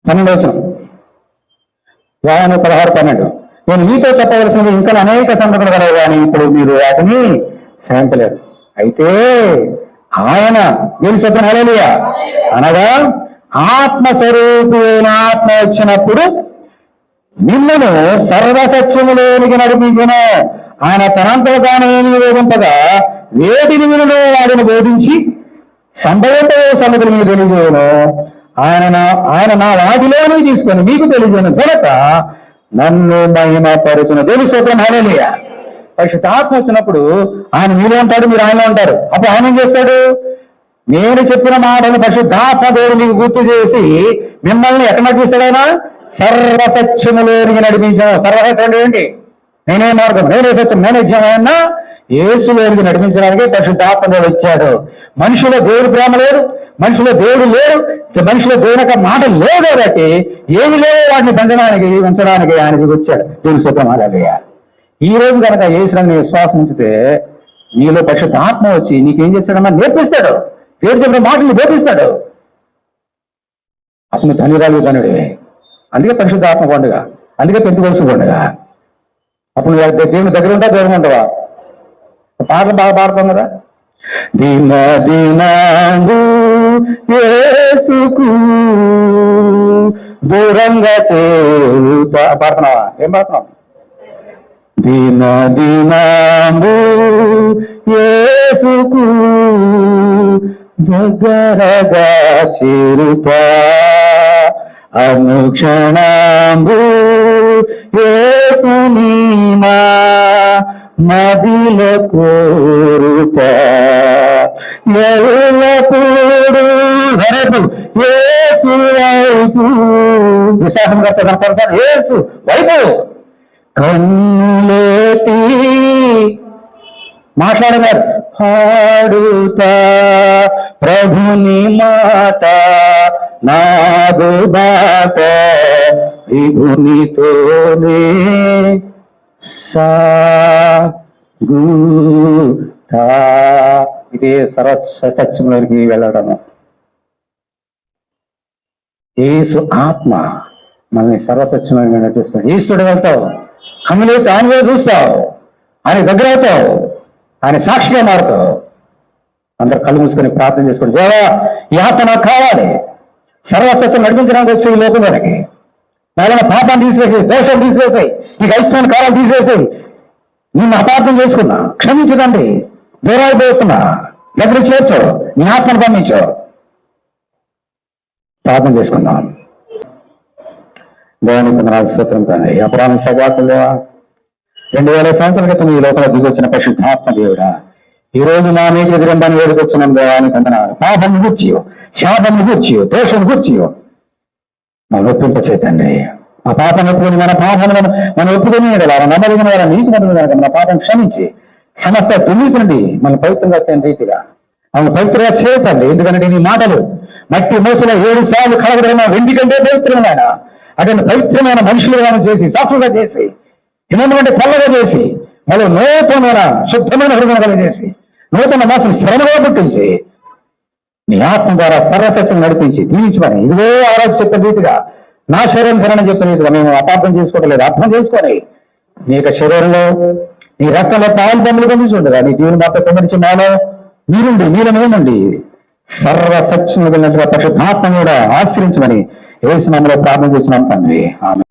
పన్నెండవ వచనం. యోహాను 16:12. నేను మీతో చెప్పవలసినవి ఇంకా అనేక సంగతులు కలవు కానీ ఇప్పుడు మీరు వాటిని సహించలేరు. అయితే ఆయన ఏమి సత్యం? హల్లెలూయా. అనగా ఆత్మస్వరూపమైన ఆత్మ వచ్చినప్పుడు నిన్నును సర్వసత్యములోనికి నడిపించును. ఆయన తనంతట తాను నివేదింపగా వేటిని వినుడు వాడిని బోధించి సంభవింపే సంగతులు మీకు తెలియజేయను. ఆయన నా వాటిలోని తీసుకొని మీకు తెలియజేయను కనుక నన్ను మహిమపరుచున. దేవుని స్తోత్రం. హల్లెలూయా. పరిశుద్ధాత్మ వచ్చినప్పుడు ఆయన మీలో ఉంటాడు, మీరు ఆయనలో ఉంటారు. అప్పుడు ఆయన ఏం చేస్తాడు? నేను చెప్పిన మాటలు పరిశుద్ధాత్మ దేవుడు మీకు గుర్తు చేసి మిమ్మల్ని ఎక్కడ నడిపిస్తాడు? ఆయన సర్వసత్యములోనికి నడిపించాను. సర్వసత్యం ఏంటి? నేనే మార్గం, నేనే సత్యం, నేనే జీవన యేసులోనికి నడిపించడానికి పరిశుద్ధాత్మ దేవుడు వచ్చాడు. మనిషిలో దేవుడి ప్రేమ లేదు, మనిషిలో దేవుడు లేరు, మనిషిలో దేవుని యొక్క మాట లేదు కాబట్టి ఏమి లేవో వాటిని పెంచడానికి ఉంచడానికి ఆయనకి వచ్చాడు. దేవుని సుఖమాలయ్యా. ఈ రోజు కనుక యేసుని విశ్వాసం ఉంచితే నీలో పరిశుద్ధ ఆత్మ వచ్చి నీకేం చేస్తాడన్నా నేర్పిస్తాడు. దేవుడు చెప్పిన మాటలు బోధిస్తాడు. అతను ధన్యరాలు ధనుడే. అందుకే పరిశుద్ధ ఆత్మ పండుగ, అందుకే పెంచుకోవాల్సిన పండుగ. అప్పుడు దేవుని దగ్గర ఉంటా, దూరం ఉంటావా? పాటలు బాగా పాడతాం కదా. దిన దినాంగు యేసుకు దూరంగా చేరుతా పాడుతున్నావా? ఏం పాడుతున్నావు? దిన దినాంగు యేసుకు దగ్గరగా చేరుతా అనుక్షణంబు యేసుని మదిలో కోరుతా ఎల్లప్పుడు యేసు వైపు విశ్వాసం కనపడతాను. యేసు వైపు కన్నులేటి మాట్లాడగారు పాడుతా ప్రభుని మాట నాదు బాట విభునితోనే సాగుతా. ఇదే సర్వ సత్యంలోకి వెళ్ళడము. యేసు ఆత్మ మనల్ని సర్వసత్యంలోకి నడిపిస్తాడు. ఈశ్వరుడు వెళ్తావు, కన్నులేతి ఆయన చూస్తావు, ఆయన దగ్గర అవుతావు, ఆయన సాక్షిగా మారుతావు. అందరు కళ్ళు మూసుకొని ప్రార్థన చేసుకోండి. దేవా, ఈ ఆత్మ నాకు కావాలి. సర్వసత్యం నడిపించడానికి వచ్చే ఈ లోకం వరకు నాలో పాపాన్ని తీసివేసాయి, దోషం తీసివేసాయి, నీకు అయిష్టమైన కాలం తీసివేసాయి. నిన్ను అపార్థం చేసుకున్నా, క్షమించదండి, దూరాయిపోతున్నా, దగ్గర చేర్చు, నీ ఆత్మను పంపించు. ప్రార్థన చేసుకుందాం. దేవునికి స్తోత్రం తండ్రి. అపురాణ సగాకులు 2000 సంవత్సరాల క్రితం ఈ లోపల దిగొచ్చిన పరిశుద్ధాత్మ దేవుడా, ఈ రోజు మా నీటి ఎదురంబాన్ని వేడుకొచ్చున్నాం. దేవానికి వందనాలు. పాపం గూర్చియో, శాపం గూర్చియో, దోషం గూర్చియో మనం ఒప్పింప చేతండి. ఆ పాపం ఒప్పుకొని మన పాపములను మనం ఒప్పుకొని నమ్మదగిన వారి నీతి మందులు కనుక మన పాపం క్షమించి సమస్త దుర్నీతి నుండి మనం పవిత్రంగా చేయని రీతిగా మనం పవిత్రంగా చేయతండి. ఎందుకంటే నీ మాటలు మట్టి మోసలో 7 సార్లు కలగడైన వెండి కంటే పవిత్రమైన అటువంటి పవిత్రమైన మనుషులుగా చేసి, సాక్షులుగా చేసి, హిమవంటి తెల్లగా చేసి, మళ్ళీ నూతనమైన శుద్ధమైన హృదయం చేసి, నూతన మాసం శ్రమగా పుట్టించి నీ ఆత్మ ద్వారా సర్వసత్యం నడిపించి దీవించమని ఇదిగో ఆ రోజు చెప్పిన రీతిగా నా శరీరం ధరణ చెప్పిన రీతిగా మేము అపార్థం చేసుకోవడం లేదు, అర్థం చేసుకొని నీ యొక్క శరీరంలో నీ రక్తంలో పాలు పనులు పొందించుండగా నీ దేవుని మాతో పొందించి మాలో మీరుండి నీలమేమండి సర్వసత్యం వెళ్ళినట్టుగా పరిశుద్ధాత్మ కూడా ఆశ్రయించమని యేసు నామములో ప్రార్థన చేస్తున్నాం తండ్రి. ఆమేన్.